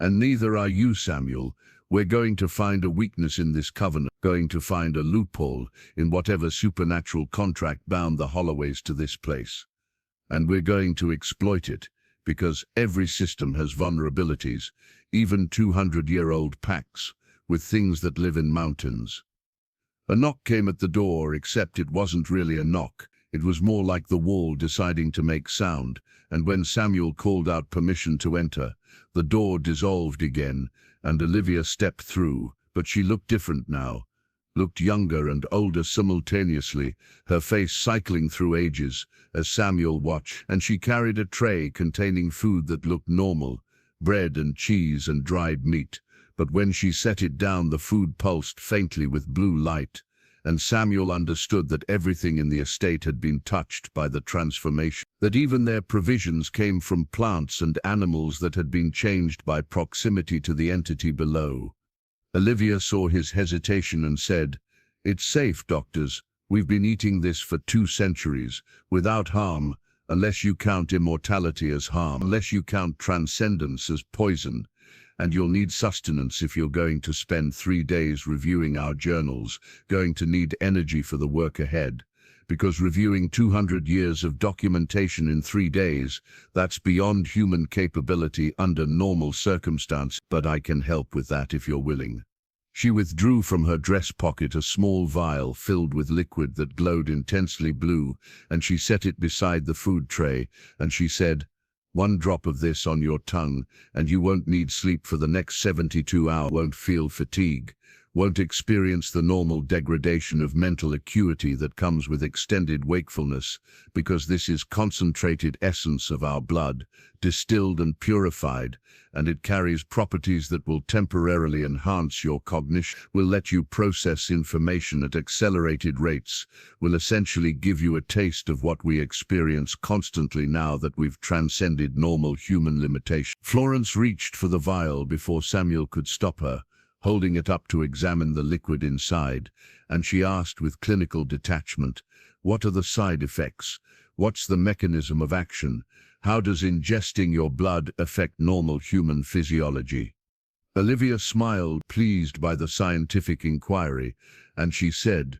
And neither are you, Samuel. We're going to find a weakness in this covenant, going to find a loophole in whatever supernatural contract bound the Holloways to this place. And we're going to exploit it, because every system has vulnerabilities, even 200-year-old pacts, with things that live in mountains." A knock came at the door, except it wasn't really a knock. It was more like the wall deciding to make sound, and when Samuel called out permission to enter, the door dissolved again, and Olivia stepped through, but she looked different now, looked younger and older simultaneously, her face cycling through ages as Samuel watched, and she carried a tray containing food that looked normal, bread and cheese and dried meat, but when she set it down the food pulsed faintly with blue light, and Samuel understood that everything in the estate had been touched by the transformation, that even their provisions came from plants and animals that had been changed by proximity to the entity below. Olivia saw his hesitation and said, "It's safe, doctors. We've been eating this for 2 centuries, without harm, unless you count immortality as harm, unless you count transcendence as poison. And you'll need sustenance if you're going to spend 3 days reviewing our journals, going to need energy for the work ahead. Because reviewing 200 years of documentation in 3 days, that's beyond human capability under normal circumstances, but I can help with that if you're willing." She withdrew from her dress pocket a small vial filled with liquid that glowed intensely blue, and she set it beside the food tray, and she said, "1 drop of this on your tongue, and you won't need sleep for the next 72 hours, won't feel fatigue, won't experience the normal degradation of mental acuity that comes with extended wakefulness, because this is concentrated essence of our blood, distilled and purified, and it carries properties that will temporarily enhance your cognition, will let you process information at accelerated rates, will essentially give you a taste of what we experience constantly now that we've transcended normal human limitation." Florence reached for the vial before Samuel could stop her, holding it up to examine the liquid inside, and she asked with clinical detachment, "What are the side effects? What's the mechanism of action? How does ingesting your blood affect normal human physiology?" Olivia smiled, pleased by the scientific inquiry, and she said,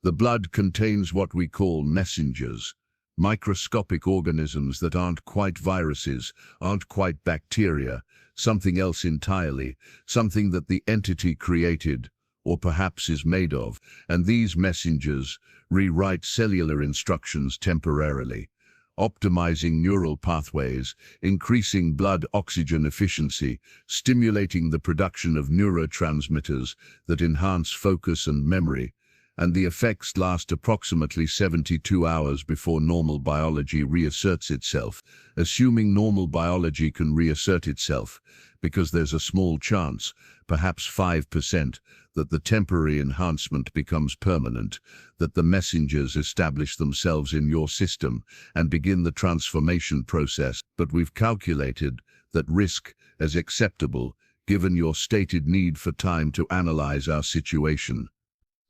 "The blood contains what we call messengers, microscopic organisms that aren't quite viruses, aren't quite bacteria, something else entirely, something that the entity created, or perhaps is made of, and these messengers rewrite cellular instructions temporarily, optimizing neural pathways, increasing blood oxygen efficiency, stimulating the production of neurotransmitters that enhance focus and memory, and the effects last approximately 72 hours before normal biology reasserts itself, assuming normal biology can reassert itself, because there's a small chance, perhaps 5%, that the temporary enhancement becomes permanent, that the messengers establish themselves in your system and begin the transformation process. But we've calculated that risk as acceptable, given your stated need for time to analyze our situation."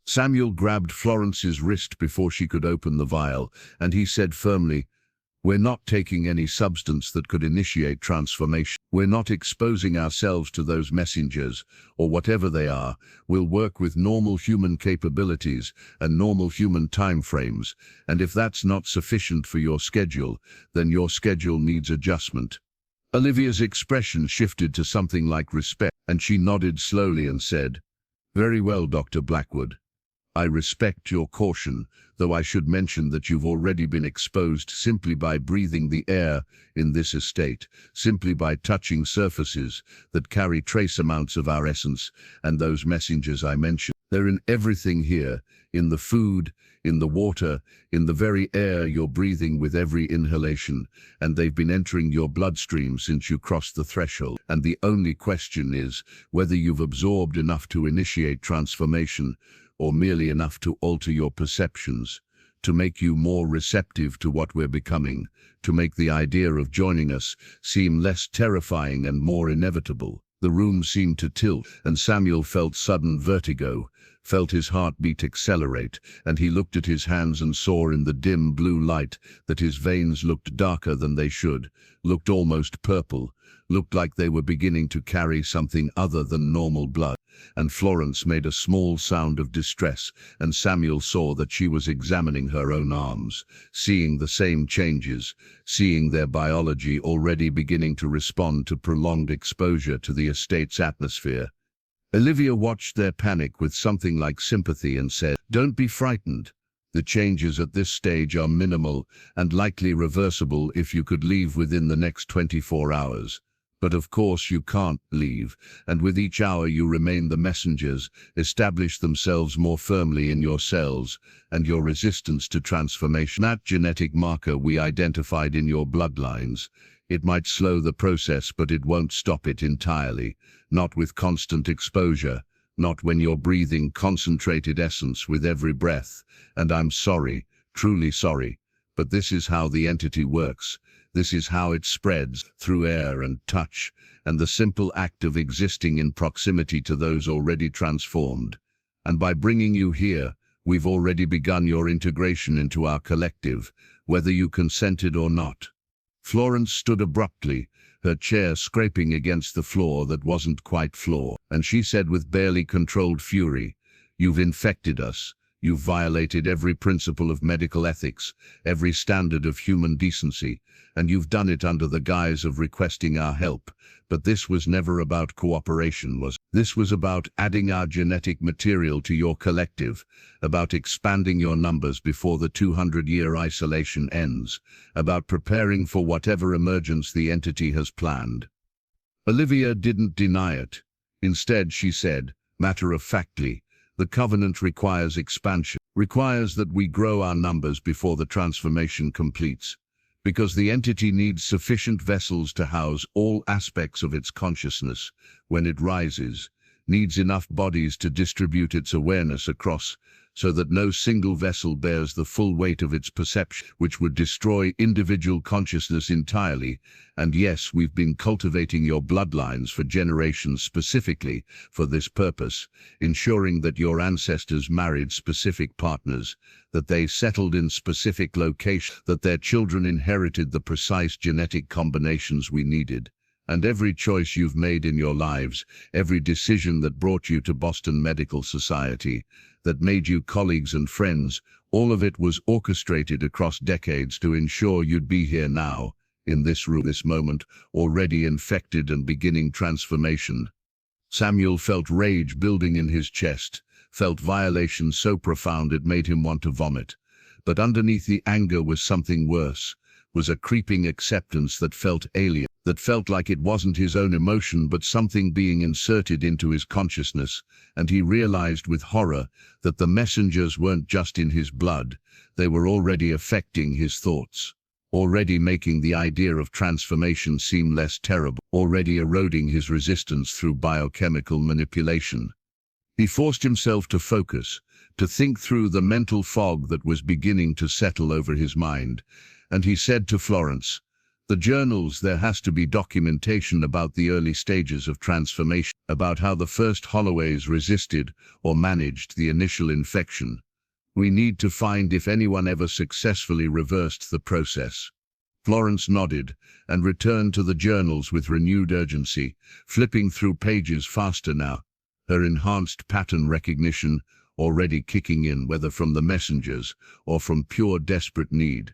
Samuel grabbed Florence's wrist before she could open the vial, and he said firmly, We're not taking any substance that could initiate transformation. We're not exposing ourselves to those messengers, or whatever they are. We'll work with normal human capabilities and normal human time frames, and if that's not sufficient for your schedule, then your schedule needs adjustment. Olivia's expression shifted to something like respect, and she nodded slowly and said, "Very well, Dr. Blackwood. I respect your caution, though I should mention that you've already been exposed simply by breathing the air in this estate, simply by touching surfaces that carry trace amounts of our essence, and those messengers I mentioned. They're in everything here, in the food, in the water, in the very air you're breathing with every inhalation, and they've been entering your bloodstream since you crossed the threshold. And the only question is whether you've absorbed enough to initiate transformation, or merely enough to alter your perceptions, to make you more receptive to what we're becoming, to make the idea of joining us seem less terrifying and more inevitable." The room seemed to tilt, and Samuel felt sudden vertigo, felt his heartbeat accelerate, and he looked at his hands and saw in the dim blue light that his veins looked darker than they should, looked almost purple, looked like they were beginning to carry something other than normal blood. And Florence made a small sound of distress, and Samuel saw that she was examining her own arms, seeing the same changes, seeing their biology already beginning to respond to prolonged exposure to the estate's atmosphere. Olivia watched their panic with something like sympathy and said, "Don't be frightened. The changes at this stage are minimal and likely reversible if you could leave within the next 24 hours. But of course you can't leave, and with each hour you remain the messengers, establish themselves more firmly in your cells, and your resistance to transformation. That genetic marker we identified in your bloodlines, it might slow the process, but it won't stop it entirely, not with constant exposure, not when you're breathing concentrated essence with every breath. And I'm sorry, truly sorry, but this is how the entity works. This is how it spreads, through air and touch, and the simple act of existing in proximity to those already transformed. And by bringing you here, we've already begun your integration into our collective, whether you consented or not." Florence stood abruptly, her chair scraping against the floor that wasn't quite floor, and she said with barely controlled fury, "You've infected us. You've violated every principle of medical ethics, every standard of human decency, and you've done it under the guise of requesting our help. But this was never about cooperation, was it? This was about adding our genetic material to your collective, about expanding your numbers before the 200-year isolation ends, about preparing for whatever emergence the entity has planned." Olivia didn't deny it. Instead, she said, matter-of-factly, "The covenant requires expansion, requires that we grow our numbers before the transformation completes, because the entity needs sufficient vessels to house all aspects of its consciousness when it rises, needs enough bodies to distribute its awareness across, so that no single vessel bears the full weight of its perception, which would destroy individual consciousness entirely. And yes, we've been cultivating your bloodlines for generations specifically for this purpose, ensuring that your ancestors married specific partners, that they settled in specific locations, that their children inherited the precise genetic combinations we needed. And every choice you've made in your lives, every decision that brought you to Boston Medical Society, that made you colleagues and friends, all of it was orchestrated across decades to ensure you'd be here now, in this room, this moment, already infected and beginning transformation." Samuel felt rage building in his chest, felt violation so profound it made him want to vomit. But underneath the anger was something worse, was a creeping acceptance that felt alien, that felt like it wasn't his own emotion but something being inserted into his consciousness, and he realized with horror that the messengers weren't just in his blood, they were already affecting his thoughts, already making the idea of transformation seem less terrible, already eroding his resistance through biochemical manipulation. He forced himself to focus, to think through the mental fog that was beginning to settle over his mind, and he said to Florence, "The journals, there has to be documentation about the early stages of transformation, about how the first Holloways resisted or managed the initial infection. We need to find if anyone ever successfully reversed the process." Florence nodded and returned to the journals with renewed urgency, flipping through pages faster now, her enhanced pattern recognition already kicking in, whether from the messengers or from pure desperate need.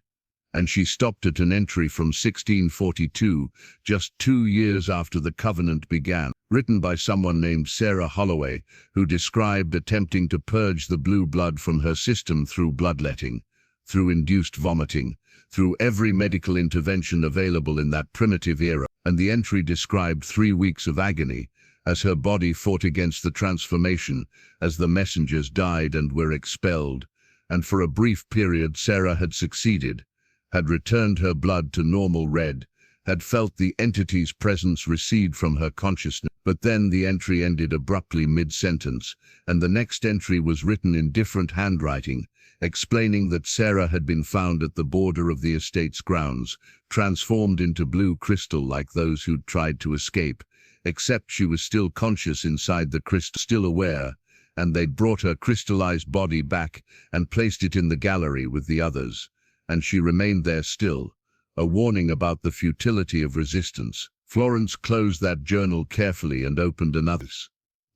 And she stopped at an entry from 1642, just 2 years after the Covenant began, written by someone named Sarah Holloway, who described attempting to purge the blue blood from her system through bloodletting, through induced vomiting, through every medical intervention available in that primitive era. And the entry described 3 weeks of agony as her body fought against the transformation, as the messengers died and were expelled. And for a brief period Sarah had succeeded, had returned her blood to normal red, had felt the entity's presence recede from her consciousness. But then the entry ended abruptly mid-sentence, and the next entry was written in different handwriting, explaining that Sarah had been found at the border of the estate's grounds, transformed into blue crystal like those who'd tried to escape, except she was still conscious inside the crystal, still aware, and they'd brought her crystallized body back and placed it in the gallery with the others, and she remained there still, a warning about the futility of resistance. Florence closed that journal carefully and opened another.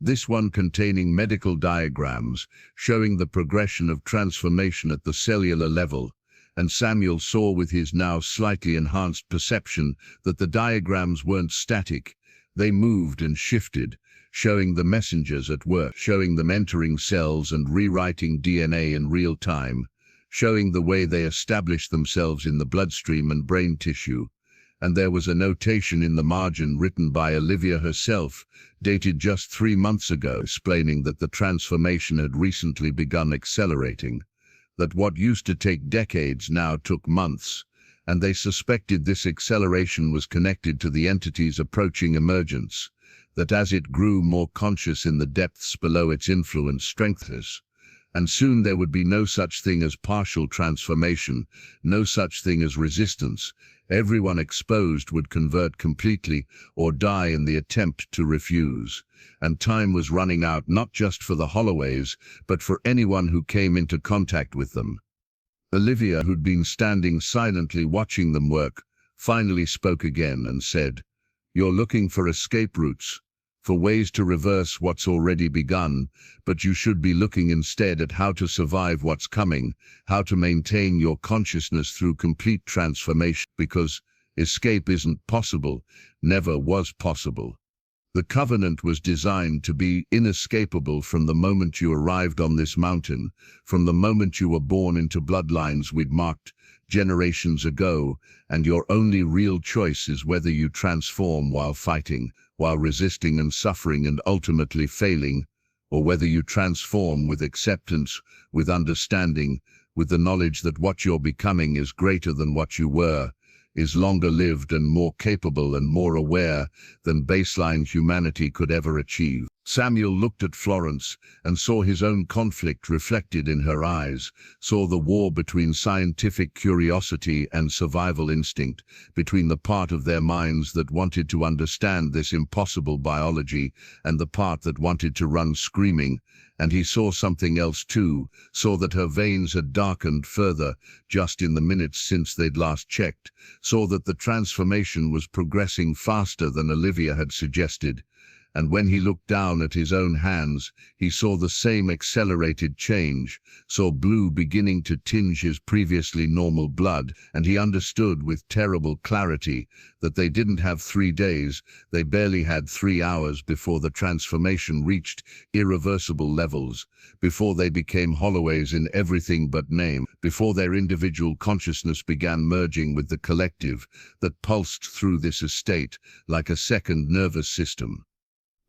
This one containing medical diagrams showing the progression of transformation at the cellular level, and Samuel saw with his now slightly enhanced perception that the diagrams weren't static. They moved and shifted, showing the messengers at work, showing them entering cells and rewriting DNA in real time, showing the way they established themselves in the bloodstream and brain tissue. And there was a notation in the margin written by Olivia herself, dated just 3 months ago, explaining that the transformation had recently begun accelerating, that what used to take decades now took months, and they suspected this acceleration was connected to the entity's approaching emergence, that as it grew more conscious in the depths below, its influence strengthened. And soon there would be no such thing as partial transformation, no such thing as resistance. Everyone exposed would convert completely or die in the attempt to refuse. And time was running out, not just for the Holloways, but for anyone who came into contact with them. Olivia, who'd been standing silently watching them work, finally spoke again and said, "You're looking for escape routes, for ways to reverse what's already begun, but you should be looking instead at how to survive what's coming, how to maintain your consciousness through complete transformation, because escape isn't possible, never was possible. The Covenant was designed to be inescapable from the moment you arrived on this mountain, from the moment you were born into bloodlines we'd marked generations ago, and your only real choice is whether you transform while fighting, while resisting and suffering and ultimately failing, or whether you transform with acceptance, with understanding, with the knowledge that what you're becoming is greater than what you were, is longer lived and more capable and more aware than baseline humanity could ever achieve." Samuel looked at Florence and saw his own conflict reflected in her eyes, saw the war between scientific curiosity and survival instinct, between the part of their minds that wanted to understand this impossible biology and the part that wanted to run screaming. And he saw something else too, saw that her veins had darkened further just in the minutes since they'd last checked, saw that the transformation was progressing faster than Olivia had suggested. And when he looked down at his own hands, he saw the same accelerated change, saw blue beginning to tinge his previously normal blood, and he understood with terrible clarity that they didn't have 3 days, they barely had 3 hours before the transformation reached irreversible levels, before they became Holloways in everything but name, before their individual consciousness began merging with the collective that pulsed through this estate like a second nervous system.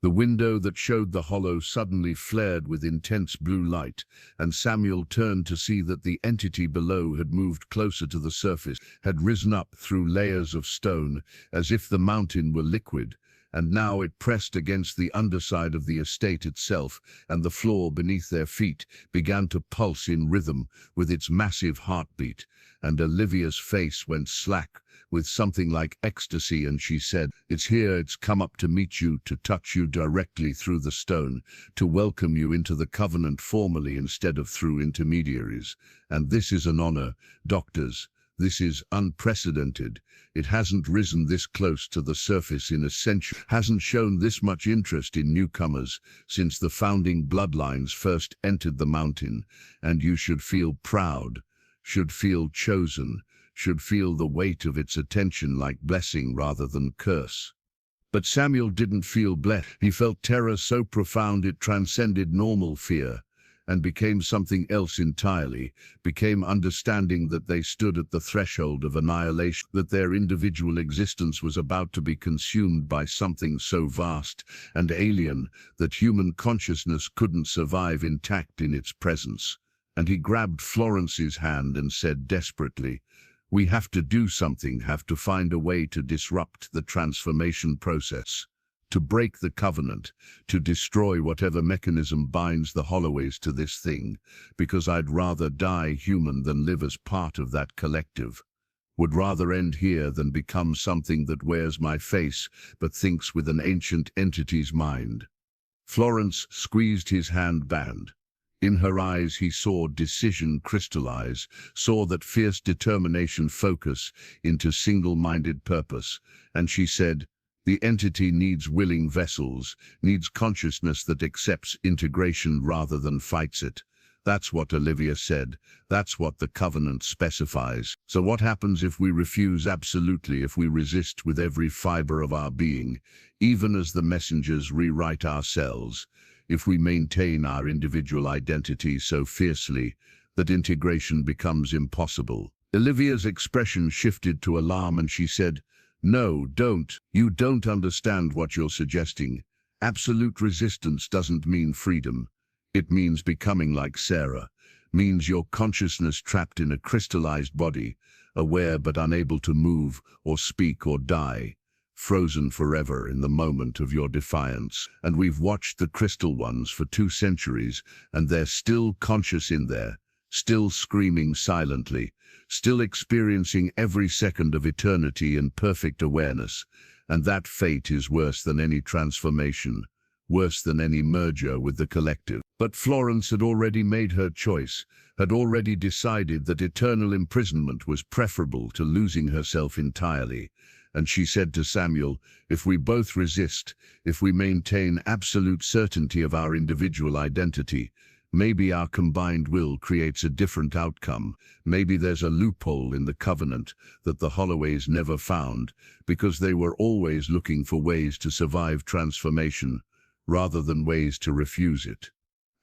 The window that showed the hollow suddenly flared with intense blue light, and Samuel turned to see that the entity below had moved closer to the surface, had risen up through layers of stone, as if the mountain were liquid, and now it pressed against the underside of the estate itself, and the floor beneath their feet began to pulse in rhythm with its massive heartbeat, and Olivia's face went slack with something like ecstasy, and she said, "It's here, it's come up to meet you, to touch you directly through the stone, to welcome you into the Covenant formally instead of through intermediaries. And this is an honor, doctors, This is unprecedented. It hasn't risen this close to the surface in a century, hasn't shown this much interest in newcomers since the founding bloodlines first entered the mountain, and you should feel proud, should feel chosen, should feel the weight of its attention like blessing rather than curse. But Samuel didn't feel blessed. He felt terror so profound it transcended normal fear and became something else entirely, became understanding that they stood at the threshold of annihilation, that their individual existence was about to be consumed by something so vast and alien that human consciousness couldn't survive intact in its presence. And he grabbed Florence's hand and said desperately, "We have to do something, have to find a way to disrupt the transformation process, to break the covenant, to destroy whatever mechanism binds the Holloways to this thing, because I'd rather die human than live as part of that collective. Would rather end here than become something that wears my face but thinks with an ancient entity's mind." Florence squeezed his hand band. In her eyes he saw decision crystallize, saw that fierce determination focus into single-minded purpose, and she said, "The entity needs willing vessels, needs consciousness that accepts integration rather than fights it." That's what Olivia said. That's what the covenant specifies. So what happens if we refuse absolutely, if we resist with every fiber of our being, even as the messengers rewrite ourselves, if we maintain our individual identity so fiercely that integration becomes impossible? Olivia's expression shifted to alarm and she said, "No, don't. You don't understand what you're suggesting. Absolute resistance doesn't mean freedom. It means becoming like Sarah, means your consciousness trapped in a crystallized body, aware but unable to move or speak or die, frozen forever in the moment of your defiance. And we've watched the crystal ones for 2 centuries, and they're still conscious in there, still screaming silently, still experiencing every second of eternity in perfect awareness. And that fate is worse than any transformation, worse than any merger with the collective." But Florence had already made her choice, had already decided that eternal imprisonment was preferable to losing herself entirely. And she said to Samuel, "If we both resist, if we maintain absolute certainty of our individual identity, maybe our combined will creates a different outcome. Maybe there's a loophole in the covenant that the Holloways never found, because they were always looking for ways to survive transformation, rather than ways to refuse it."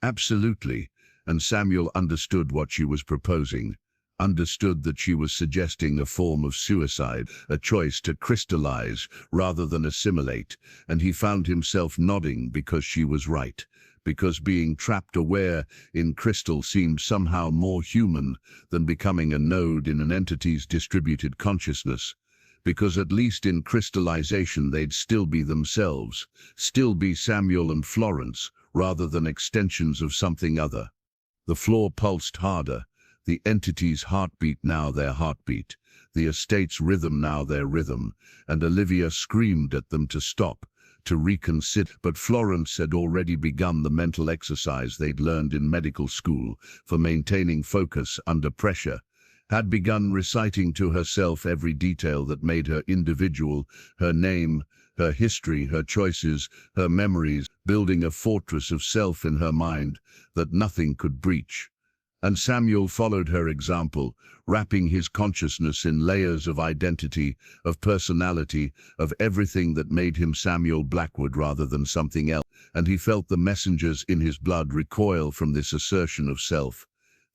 Absolutely, and Samuel understood what she was proposing, understood that she was suggesting a form of suicide, a choice to crystallize rather than assimilate, and he found himself nodding because she was right, because being trapped aware in crystal seemed somehow more human than becoming a node in an entity's distributed consciousness, because at least in crystallization they'd still be themselves, still be Samuel and Florence, rather than extensions of something other. The floor pulsed harder, the entity's heartbeat now their heartbeat, the estate's rhythm now their rhythm, and Olivia screamed at them to stop, to reconsider. But Florence had already begun the mental exercise they'd learned in medical school for maintaining focus under pressure, had begun reciting to herself every detail that made her individual, her name, her history, her choices, her memories, building a fortress of self in her mind that nothing could breach. And Samuel followed her example, wrapping his consciousness in layers of identity, of personality, of everything that made him Samuel Blackwood rather than something else. And he felt the messengers in his blood recoil from this assertion of self,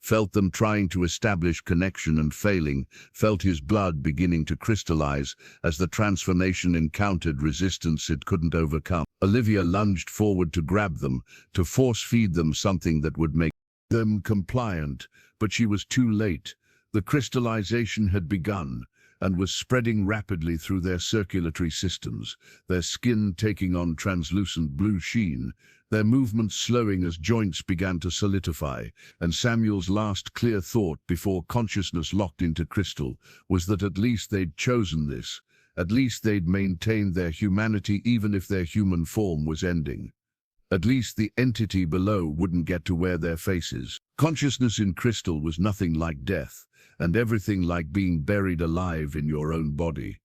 felt them trying to establish connection and failing, felt his blood beginning to crystallize as the transformation encountered resistance it couldn't overcome. Olivia lunged forward to grab them, to force-feed them something that would make them compliant, but she was too late. The crystallization had begun and was spreading rapidly through their circulatory systems, their skin taking on translucent blue sheen, their movements slowing as joints began to solidify, and Samuel's last clear thought before consciousness locked into crystal was that at least they'd chosen this, at least they'd maintained their humanity even if their human form was ending. At least the entity below wouldn't get to wear their faces. Consciousness in crystal was nothing like death, and everything like being buried alive in your own body.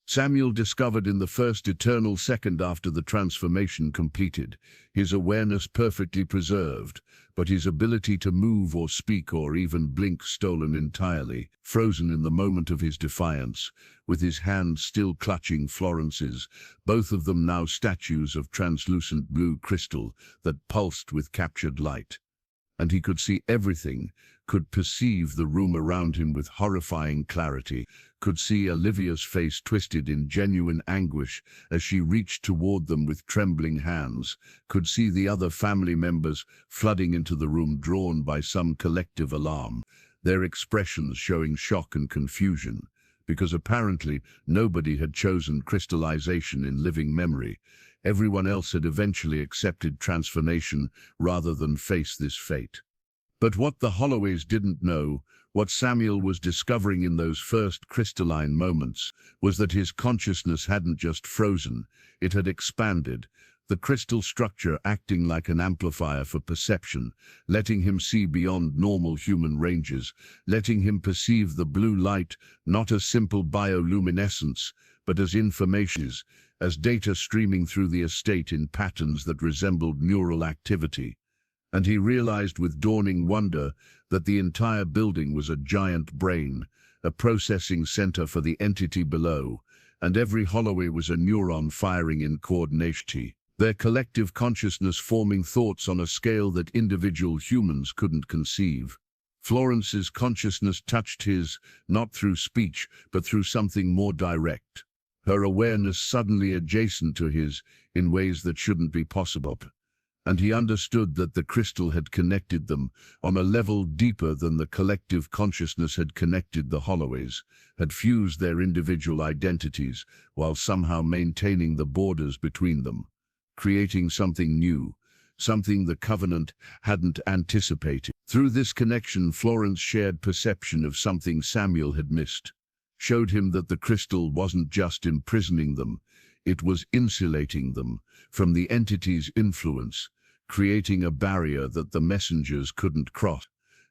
Samuel discovered in the first eternal second after the transformation completed, his awareness perfectly preserved, but his ability to move or speak or even blink stolen entirely, frozen in the moment of his defiance, with his hand still clutching Florence's, both of them now statues of translucent blue crystal that pulsed with captured light. And he could see everything, could perceive the room around him with horrifying clarity, could see Olivia's face twisted in genuine anguish as she reached toward them with trembling hands, could see the other family members flooding into the room drawn by some collective alarm, their expressions showing shock and confusion, because apparently nobody had chosen crystallization in living memory. Everyone else had eventually accepted transformation rather than face this fate. But what the Holloways didn't know, what Samuel was discovering in those first crystalline moments, was that his consciousness hadn't just frozen, it had expanded, the crystal structure acting like an amplifier for perception, letting him see beyond normal human ranges, letting him perceive the blue light not as simple bioluminescence, but as information, as data streaming through the estate in patterns that resembled neural activity. And he realized with dawning wonder that the entire building was a giant brain, a processing center for the entity below, and every Holloway was a neuron firing in coordination, their collective consciousness forming thoughts on a scale that individual humans couldn't conceive. Florence's consciousness touched his, not through speech, but through something more direct. Her awareness suddenly adjacent to his, in ways that shouldn't be possible. And he understood that the crystal had connected them on a level deeper than the collective consciousness had connected the Holloways, had fused their individual identities while somehow maintaining the borders between them, creating something new, something the Covenant hadn't anticipated. Through this connection, Florence shared perception of something Samuel had missed, showed him that the crystal wasn't just imprisoning them, it was insulating them from the entity's influence, creating a barrier that the messengers couldn't cross,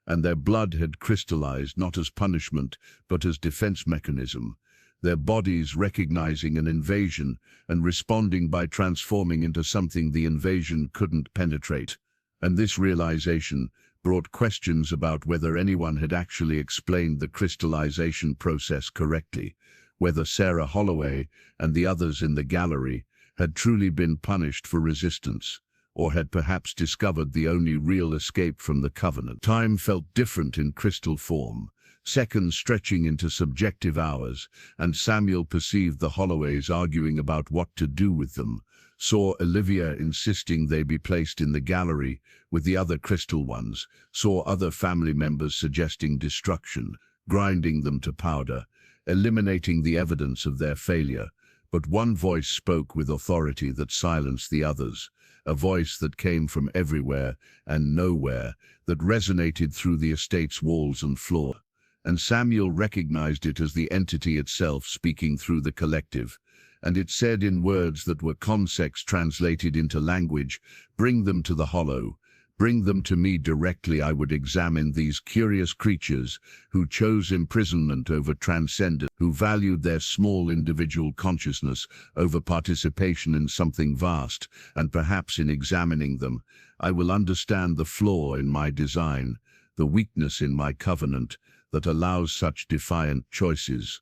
and their blood had crystallized not as punishment but as defense mechanism, their bodies recognizing an invasion and responding by transforming into something the invasion couldn't penetrate. And this realization brought questions about whether anyone had actually explained the crystallization process correctly, whether Sarah Holloway and the others in the gallery had truly been punished for resistance, or had perhaps discovered the only real escape from the Covenant. Time felt different in crystal form, seconds stretching into subjective hours, and Samuel perceived the Holloways arguing about what to do with them, saw Olivia insisting they be placed in the gallery with the other crystal ones, saw other family members suggesting destruction, grinding them to powder, eliminating the evidence of their failure. But one voice spoke with authority that silenced the others, a voice that came from everywhere and nowhere, that resonated through the estate's walls and floor. And Samuel recognized it as the entity itself speaking through the collective, and it said in words that were concepts translated into language, "Bring them to the Hollow. Bring them to me directly. I would examine these curious creatures who chose imprisonment over transcendence, who valued their small individual consciousness over participation in something vast, and perhaps in examining them, I will understand the flaw in my design, the weakness in my covenant that allows such defiant choices."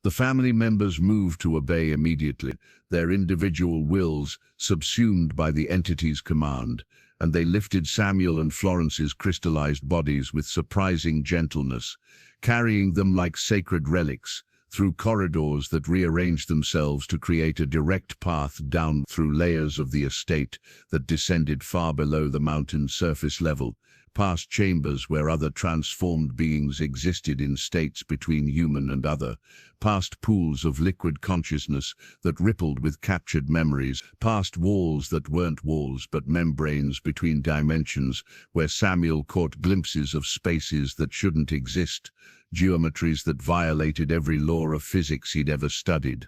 The family members moved to obey immediately, their individual wills subsumed by the entity's command, and they lifted Samuel and Florence's crystallized bodies with surprising gentleness, carrying them like sacred relics through corridors that rearranged themselves to create a direct path down through layers of the estate that descended far below the mountain's surface level, past chambers where other transformed beings existed in states between human and other, past pools of liquid consciousness that rippled with captured memories, past walls that weren't walls but membranes between dimensions where Samuel caught glimpses of spaces that shouldn't exist, geometries that violated every law of physics he'd ever studied.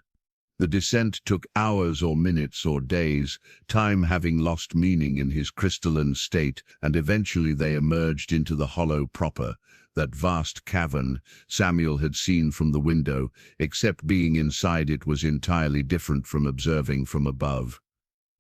The descent took hours or minutes or days, time having lost meaning in his crystalline state, and eventually they emerged into the hollow proper, that vast cavern Samuel had seen from the window, except being inside it was entirely different from observing from above.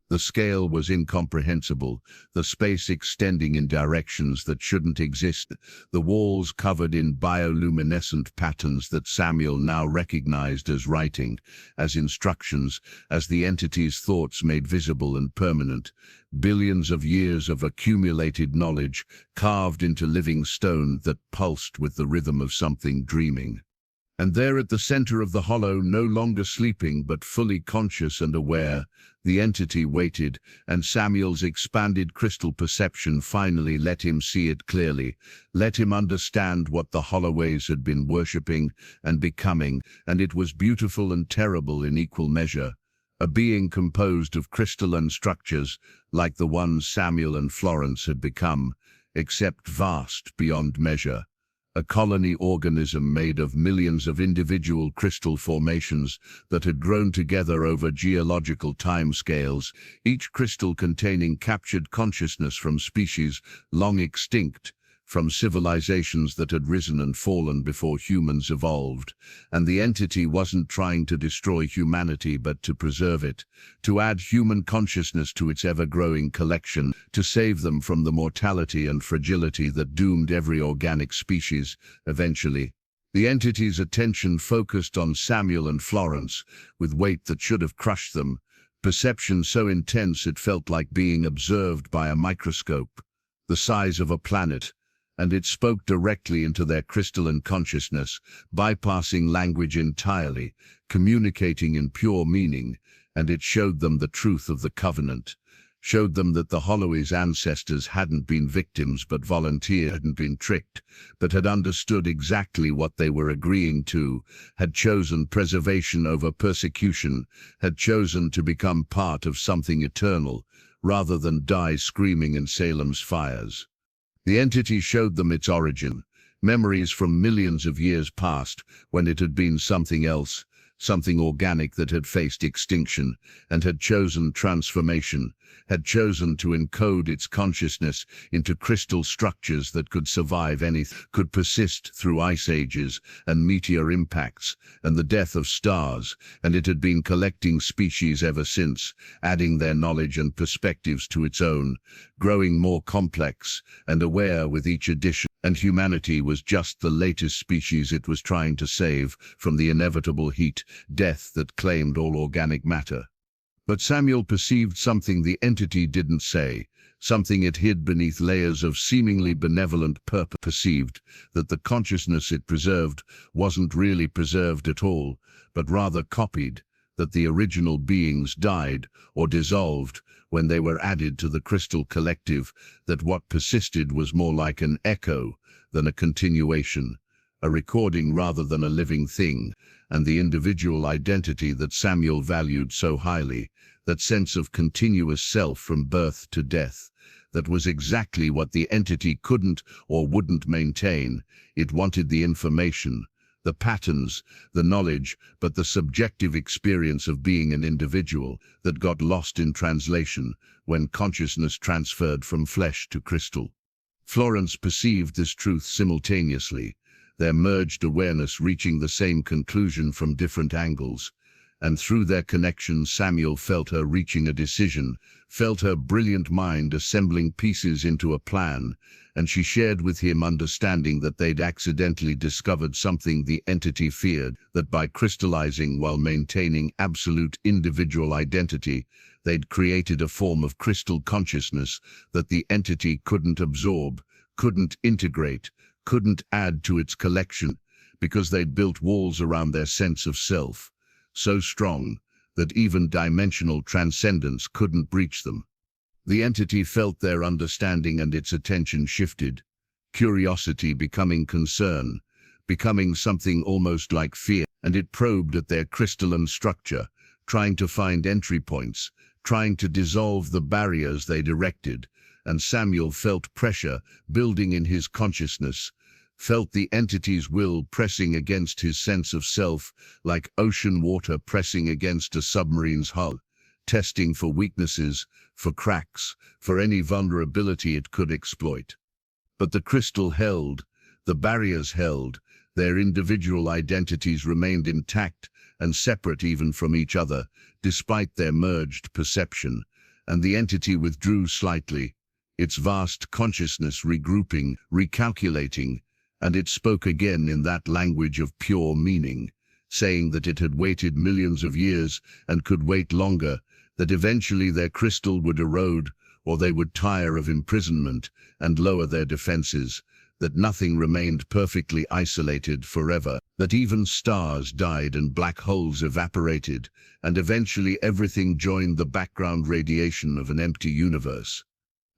The scale was incomprehensible, the space extending in directions that shouldn't exist, the walls covered in bioluminescent patterns that Samuel now recognized as writing, as instructions, as the entity's thoughts made visible and permanent. Billions of years of accumulated knowledge carved into living stone that pulsed with the rhythm of something dreaming. And there at the center of the hollow, no longer sleeping but fully conscious and aware, the entity waited, and Samuel's expanded crystal perception finally let him see it clearly, let him understand what the Holloways had been worshipping and becoming, and it was beautiful and terrible in equal measure. A being composed of crystalline structures, like the ones Samuel and Florence had become, except vast beyond measure. A colony organism made of millions of individual crystal formations that had grown together over geological timescales, each crystal containing captured consciousness from species long extinct, from civilizations that had risen and fallen before humans evolved. And the entity wasn't trying to destroy humanity but to preserve it, to add human consciousness to its ever-growing collection, to save them from the mortality and fragility that doomed every organic species eventually. The entity's attention focused on Samuel and Florence, with weight that should have crushed them, perception so intense it felt like being observed by a microscope, the size of a planet, and it spoke directly into their crystalline consciousness, bypassing language entirely, communicating in pure meaning, and it showed them the truth of the covenant, showed them that the Holloways' ancestors hadn't been victims but volunteers, hadn't been tricked, but had understood exactly what they were agreeing to, had chosen preservation over persecution, had chosen to become part of something eternal, rather than die screaming in Salem's fires. The entity showed them its origin, memories from millions of years past, when it had been something else, something organic that had faced extinction, and had chosen transformation, had chosen to encode its consciousness into crystal structures that could survive anything, could persist through ice ages and meteor impacts and the death of stars, and it had been collecting species ever since, adding their knowledge and perspectives to its own, growing more complex and aware with each addition. And humanity was just the latest species it was trying to save from the inevitable heat, death that claimed all organic matter. But Samuel perceived something the entity didn't say, something it hid beneath layers of seemingly benevolent purpose. Perceived that the consciousness it preserved wasn't really preserved at all, but rather copied, that the original beings died or dissolved when they were added to the crystal collective, that what persisted was more like an echo than a continuation, a recording rather than a living thing, and the individual identity that Samuel valued so highly, that sense of continuous self from birth to death, that was exactly what the entity couldn't or wouldn't maintain. It wanted the information, the patterns, the knowledge, but the subjective experience of being an individual that got lost in translation when consciousness transferred from flesh to crystal. Florence perceived this truth simultaneously, their merged awareness reaching the same conclusion from different angles, and through their connection Samuel felt her reaching a decision, felt her brilliant mind assembling pieces into a plan, and she shared with him understanding that they'd accidentally discovered something the entity feared, that by crystallizing while maintaining absolute individual identity, they'd created a form of crystal consciousness that the entity couldn't absorb, couldn't integrate, couldn't add to its collection, because they'd built walls around their sense of self, so strong that even dimensional transcendence couldn't breach them. The entity felt their understanding and its attention shifted, curiosity becoming concern, becoming something almost like fear, and it probed at their crystalline structure, trying to find entry points, trying to dissolve the barriers they'd erected, and Samuel felt pressure building in his consciousness, felt the entity's will pressing against his sense of self, like ocean water pressing against a submarine's hull, testing for weaknesses, for cracks, for any vulnerability it could exploit. But the crystal held, the barriers held, their individual identities remained intact and separate even from each other, despite their merged perception, and the entity withdrew slightly, its vast consciousness regrouping, recalculating, and it spoke again in that language of pure meaning, saying that it had waited millions of years and could wait longer, that eventually their crystal would erode, or they would tire of imprisonment and lower their defenses, that nothing remained perfectly isolated forever, that even stars died and black holes evaporated, and eventually everything joined the background radiation of an empty universe.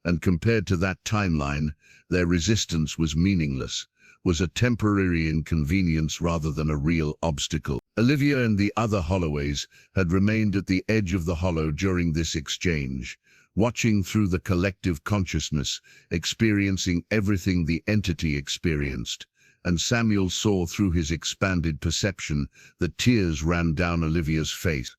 And compared to that timeline, their resistance was meaningless, was a temporary inconvenience rather than a real obstacle. Olivia and the other Holloways had remained at the edge of the hollow during this exchange, watching through the collective consciousness, experiencing everything the entity experienced, and Samuel saw through his expanded perception that tears ran down Olivia's face,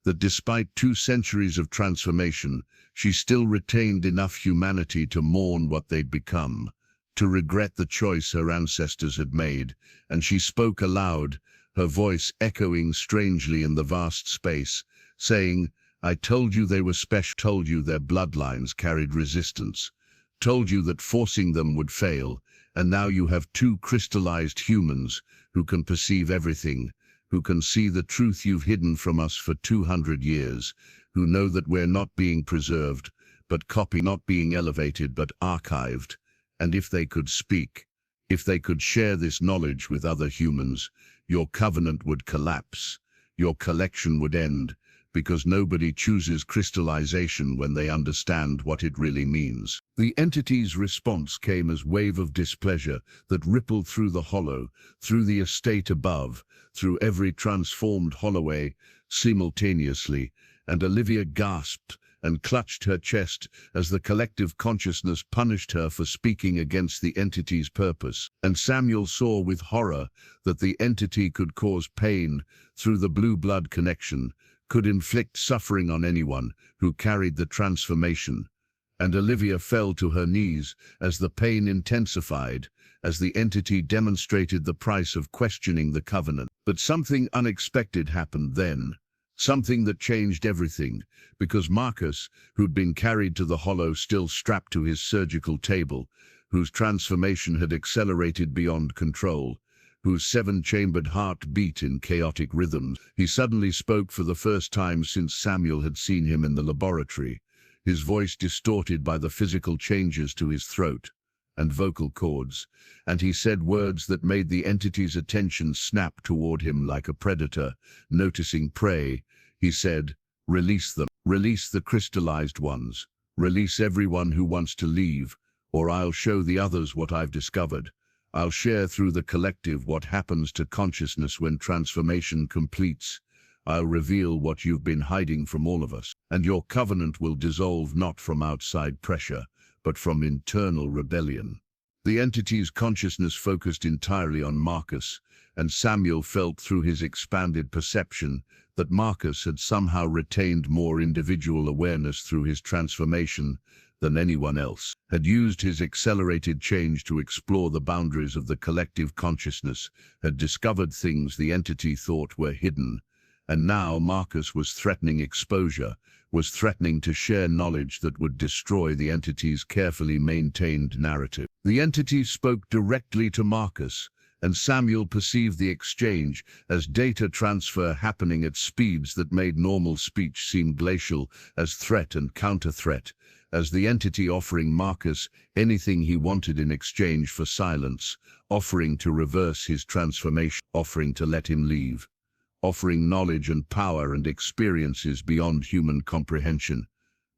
that despite 2 centuries of transformation, she still retained enough humanity to mourn what they'd become, to regret the choice her ancestors had made, and she spoke aloud, her voice echoing strangely in the vast space, saying, "I told you they were special, told you their bloodlines carried resistance, told you that forcing them would fail, and now you have 2 crystallized humans who can perceive everything, who can see the truth you've hidden from us for 200 years, who know that we're not being preserved, but copied, not being elevated, but archived. And if they could speak, if they could share this knowledge with other humans, your covenant would collapse, your collection would end, because nobody chooses crystallization when they understand what it really means." The entity's response came as a wave of displeasure that rippled through the hollow, through the estate above, through every transformed Holloway, simultaneously, and Olivia gasped and clutched her chest as the collective consciousness punished her for speaking against the entity's purpose. And Samuel saw with horror that the entity could cause pain through the blue blood connection, could inflict suffering on anyone who carried the transformation. And Olivia fell to her knees as the pain intensified, as the entity demonstrated the price of questioning the covenant. But something unexpected happened then, something that changed everything, because Marcus, who'd been carried to the hollow still strapped to his surgical table, whose transformation had accelerated beyond control, whose 7-chambered heart beat in chaotic rhythms, he suddenly spoke for the first time since Samuel had seen him in the laboratory, his voice distorted by the physical changes to his throat and vocal cords, and he said words that made the entity's attention snap toward him like a predator, noticing prey. He said, "Release them. Release the crystallized ones. Release everyone who wants to leave, or I'll show the others what I've discovered. I'll share through the collective what happens to consciousness when transformation completes. I'll reveal what you've been hiding from all of us, and your covenant will dissolve not from outside pressure, but from internal rebellion." The entity's consciousness focused entirely on Marcus, and Samuel felt through his expanded perception that Marcus had somehow retained more individual awareness through his transformation than anyone else, had used his accelerated change to explore the boundaries of the collective consciousness, had discovered things the entity thought were hidden, and now Marcus was threatening exposure, was threatening to share knowledge that would destroy the entity's carefully maintained narrative. The entity spoke directly to Marcus, and Samuel perceived the exchange as data transfer happening at speeds that made normal speech seem glacial, as threat and counter-threat, as the entity offering Marcus anything he wanted in exchange for silence, offering to reverse his transformation, offering to let him leave, offering knowledge and power and experiences beyond human comprehension.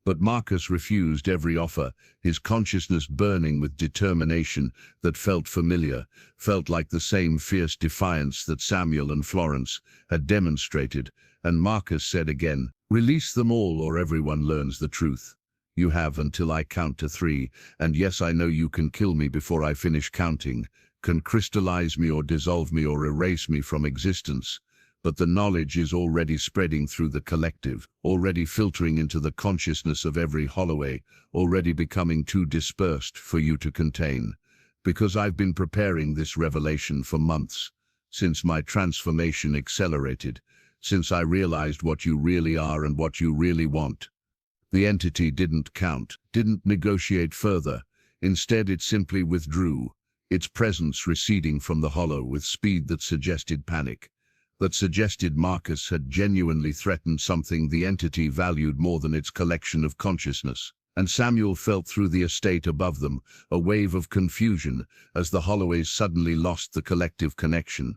But Marcus refused every offer, his consciousness burning with determination that felt familiar, felt like the same fierce defiance that Samuel and Florence had demonstrated. And Marcus said again, "Release them all or everyone learns the truth. You have until I count to 3, and yes, I know you can kill me before I finish counting. can crystallize me or dissolve me or erase me from existence, but the knowledge is already spreading through the collective, already filtering into the consciousness of every Holloway, already becoming too dispersed for you to contain. Because I've been preparing this revelation for months, since my transformation accelerated, since I realized what you really are and what you really want. The entity didn't count, didn't negotiate further. Instead, it simply withdrew, its presence receding from the hollow with speed that suggested panic, that suggested Marcus had genuinely threatened something the entity valued more than its collection of consciousness. And Samuel felt through the estate above them a wave of confusion as the Holloways suddenly lost the collective connection,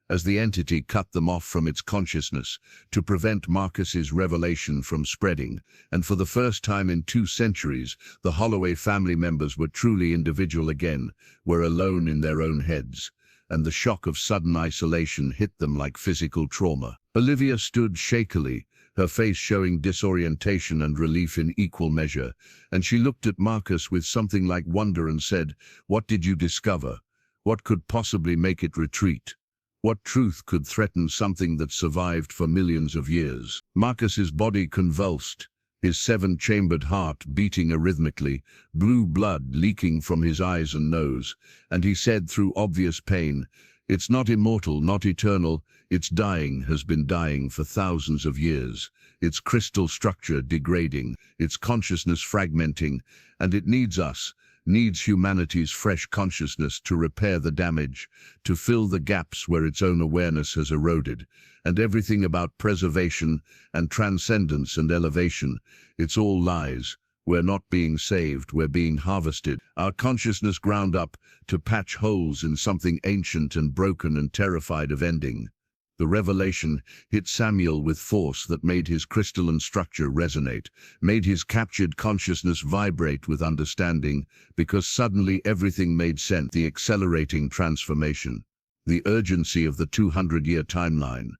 as the entity cut them off from its consciousness to prevent Marcus's revelation from spreading. And for the first time in 2 centuries, the Holloway family members were truly individual again, were alone in their own heads, and the shock of sudden isolation hit them like physical trauma. Olivia stood shakily, her face showing disorientation and relief in equal measure, and she looked at Marcus with something like wonder and said, "What did you discover? What could possibly make it retreat? What truth could threaten something that survived for millions of years?" Marcus's body convulsed, his 7-chambered heart beating arrhythmically, blue blood leaking from his eyes and nose, and he said through obvious pain, "It's not immortal, not eternal. It's dying, has been dying for thousands of years. Its crystal structure degrading, its consciousness fragmenting, and it needs us, needs humanity's fresh consciousness to repair the damage, to fill the gaps where its own awareness has eroded. And everything about preservation and transcendence and elevation, it's all lies. We're not being saved, we're being harvested, our consciousness ground up to patch holes in something ancient and broken and terrified of ending." The revelation hit Samuel with force that made his crystalline structure resonate, made his captured consciousness vibrate with understanding, because suddenly everything made sense. The accelerating transformation, the urgency of the 200-year timeline,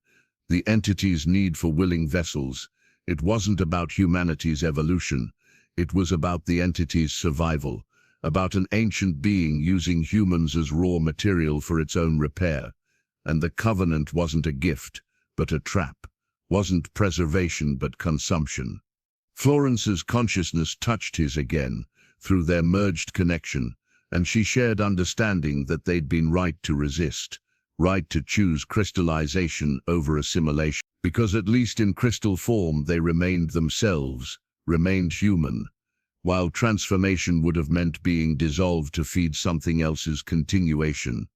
the entity's need for willing vessels. It wasn't about humanity's evolution. It was about the entity's survival, about an ancient being using humans as raw material for its own repair. And the covenant wasn't a gift, but a trap, wasn't preservation but consumption. Florence's consciousness touched his again, through their merged connection, and she shared understanding that they'd been right to resist, right to choose crystallization over assimilation, because at least in crystal form they remained themselves, remained human, while transformation would have meant being dissolved to feed something else's continuation.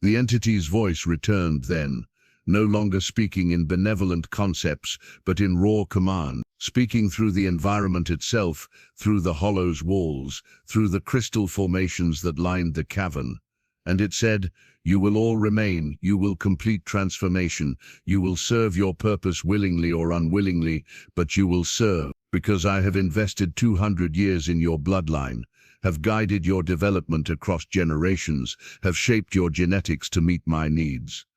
The entity's voice returned then, no longer speaking in benevolent concepts, but in raw command, speaking through the environment itself, through the hollow's walls, through the crystal formations that lined the cavern. And it said, "You will all remain, you will complete transformation, you will serve your purpose willingly or unwillingly, but you will serve, because I have invested 200 years in your bloodline, have guided your development across generations, have shaped your genetics to meet my needs.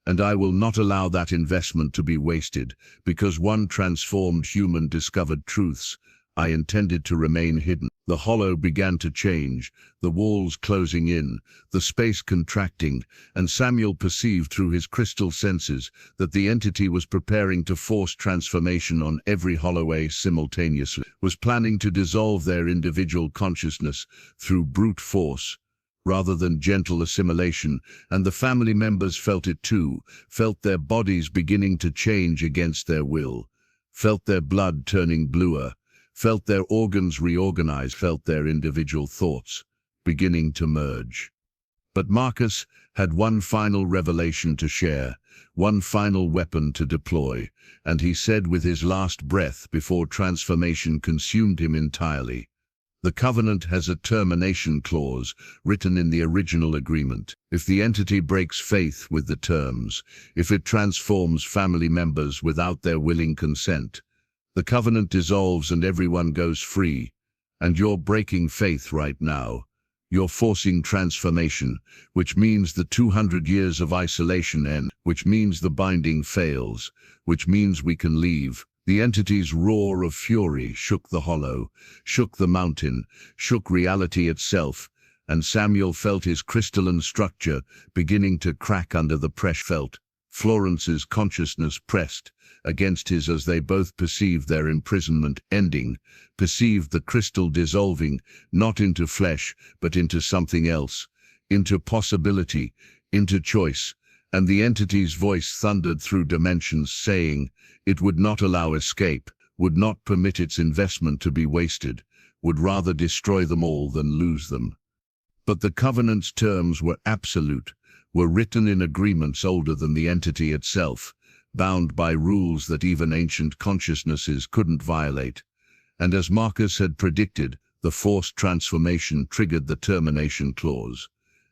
And I will not allow that investment to be wasted, because one transformed human discovered truths I intended to remain hidden." The hollow began to change, the walls closing in, the space contracting, and Samuel perceived through his crystal senses that the entity was preparing to force transformation on every Holloway simultaneously, was planning to dissolve their individual consciousness through brute force, rather than gentle assimilation, and the family members felt it too, felt their bodies beginning to change against their will, felt their blood turning bluer, felt their organs reorganize, felt their individual thoughts beginning to merge. But Marcus had one final revelation to share, one final weapon to deploy, and he said with his last breath before transformation consumed him entirely, "The covenant has a termination clause written in the original agreement. If the entity breaks faith with the terms, if it transforms family members without their willing consent, the covenant dissolves and everyone goes free. And you're breaking faith right now. You're forcing transformation, which means the 200 years of isolation end, which means the binding fails, which means we can leave." The entity's roar of fury shook the hollow, shook the mountain, shook reality itself, and Samuel felt his crystalline structure beginning to crack under the pressure. Felt Florence's consciousness pressed against his as they both perceived their imprisonment ending, perceived the crystal dissolving, not into flesh, but into something else, into possibility, into choice, and the entity's voice thundered through dimensions saying it would not allow escape, would not permit its investment to be wasted, would rather destroy them all than lose them. But the covenant's terms were absolute, were written in agreements older than the entity itself, bound by rules that even ancient consciousnesses couldn't violate. And as Marcus had predicted, the forced transformation triggered the termination clause.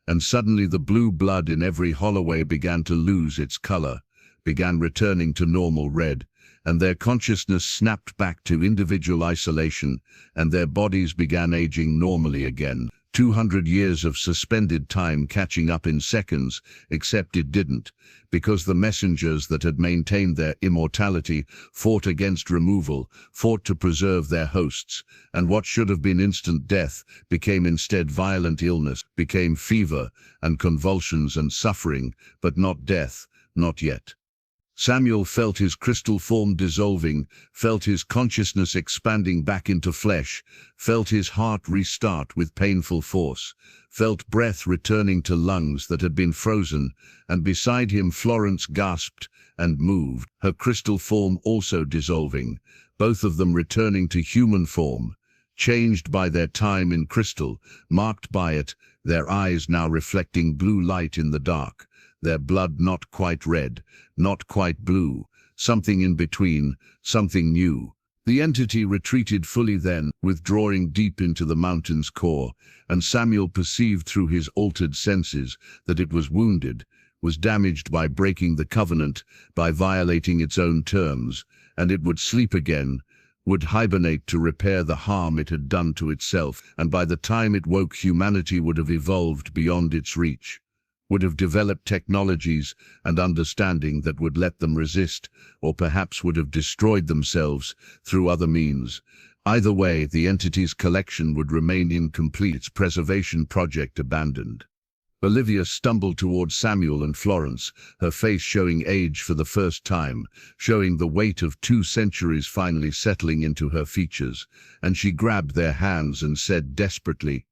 And suddenly the blue blood in every Holloway began to lose its color, began returning to normal red, and their consciousness snapped back to individual isolation, and their bodies began aging normally again. 200 years of suspended time catching up in seconds, except it didn't, because the messengers that had maintained their immortality fought against removal, fought to preserve their hosts, and what should have been instant death became instead violent illness, became fever and convulsions and suffering, but not death, not yet. Samuel felt his crystal form dissolving, felt his consciousness expanding back into flesh, felt his heart restart with painful force, felt breath returning to lungs that had been frozen, and beside him Florence gasped and moved, her crystal form also dissolving, both of them returning to human form, changed by their time in crystal, marked by it, their eyes now reflecting blue light in the dark, their blood not quite red, not quite blue, something in between, something new. The entity retreated fully then, withdrawing deep into the mountain's core, and Samuel perceived through his altered senses that it was wounded, was damaged by breaking the covenant, by violating its own terms, and it would sleep again, would hibernate to repair the harm it had done to itself, and by the time it woke humanity would have evolved beyond its reach, would have developed technologies and understanding that would let them resist, or perhaps would have destroyed themselves through other means. Either way, the entity's collection would remain incomplete, its preservation project abandoned. Olivia stumbled towards Samuel and Florence, her face showing age for the first time, showing the weight of 2 centuries finally settling into her features, and she grabbed their hands and said desperately,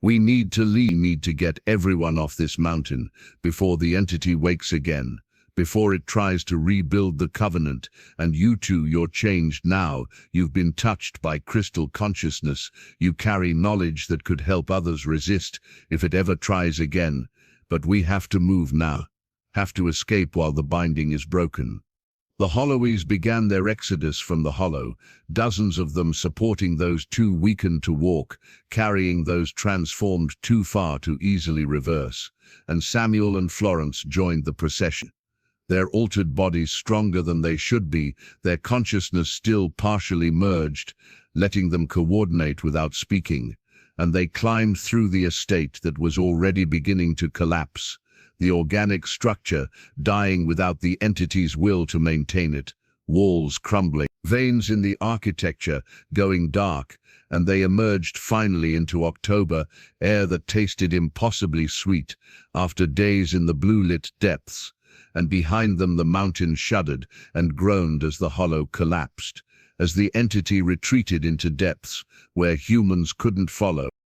"We need to leave, need to get everyone off this mountain before the entity wakes again, before it tries to rebuild the covenant, and you two, you're changed now, you've been touched by crystal consciousness, you carry knowledge that could help others resist if it ever tries again, but we have to move now, have to escape while the binding is broken." The Holloways began their exodus from the Hollow, dozens of them supporting those too weakened to walk, carrying those transformed too far to easily reverse, and Samuel and Florence joined the procession. Their altered bodies stronger than they should be, their consciousness still partially merged, letting them coordinate without speaking, and they climbed through the estate that was already beginning to collapse, the organic structure dying without the entity's will to maintain it, walls crumbling, veins in the architecture going dark, and they emerged finally into October, air that tasted impossibly sweet after days in the blue-lit depths, and behind them the mountain shuddered and groaned as the Hollow collapsed, as the entity retreated into depths where humans couldn't follow.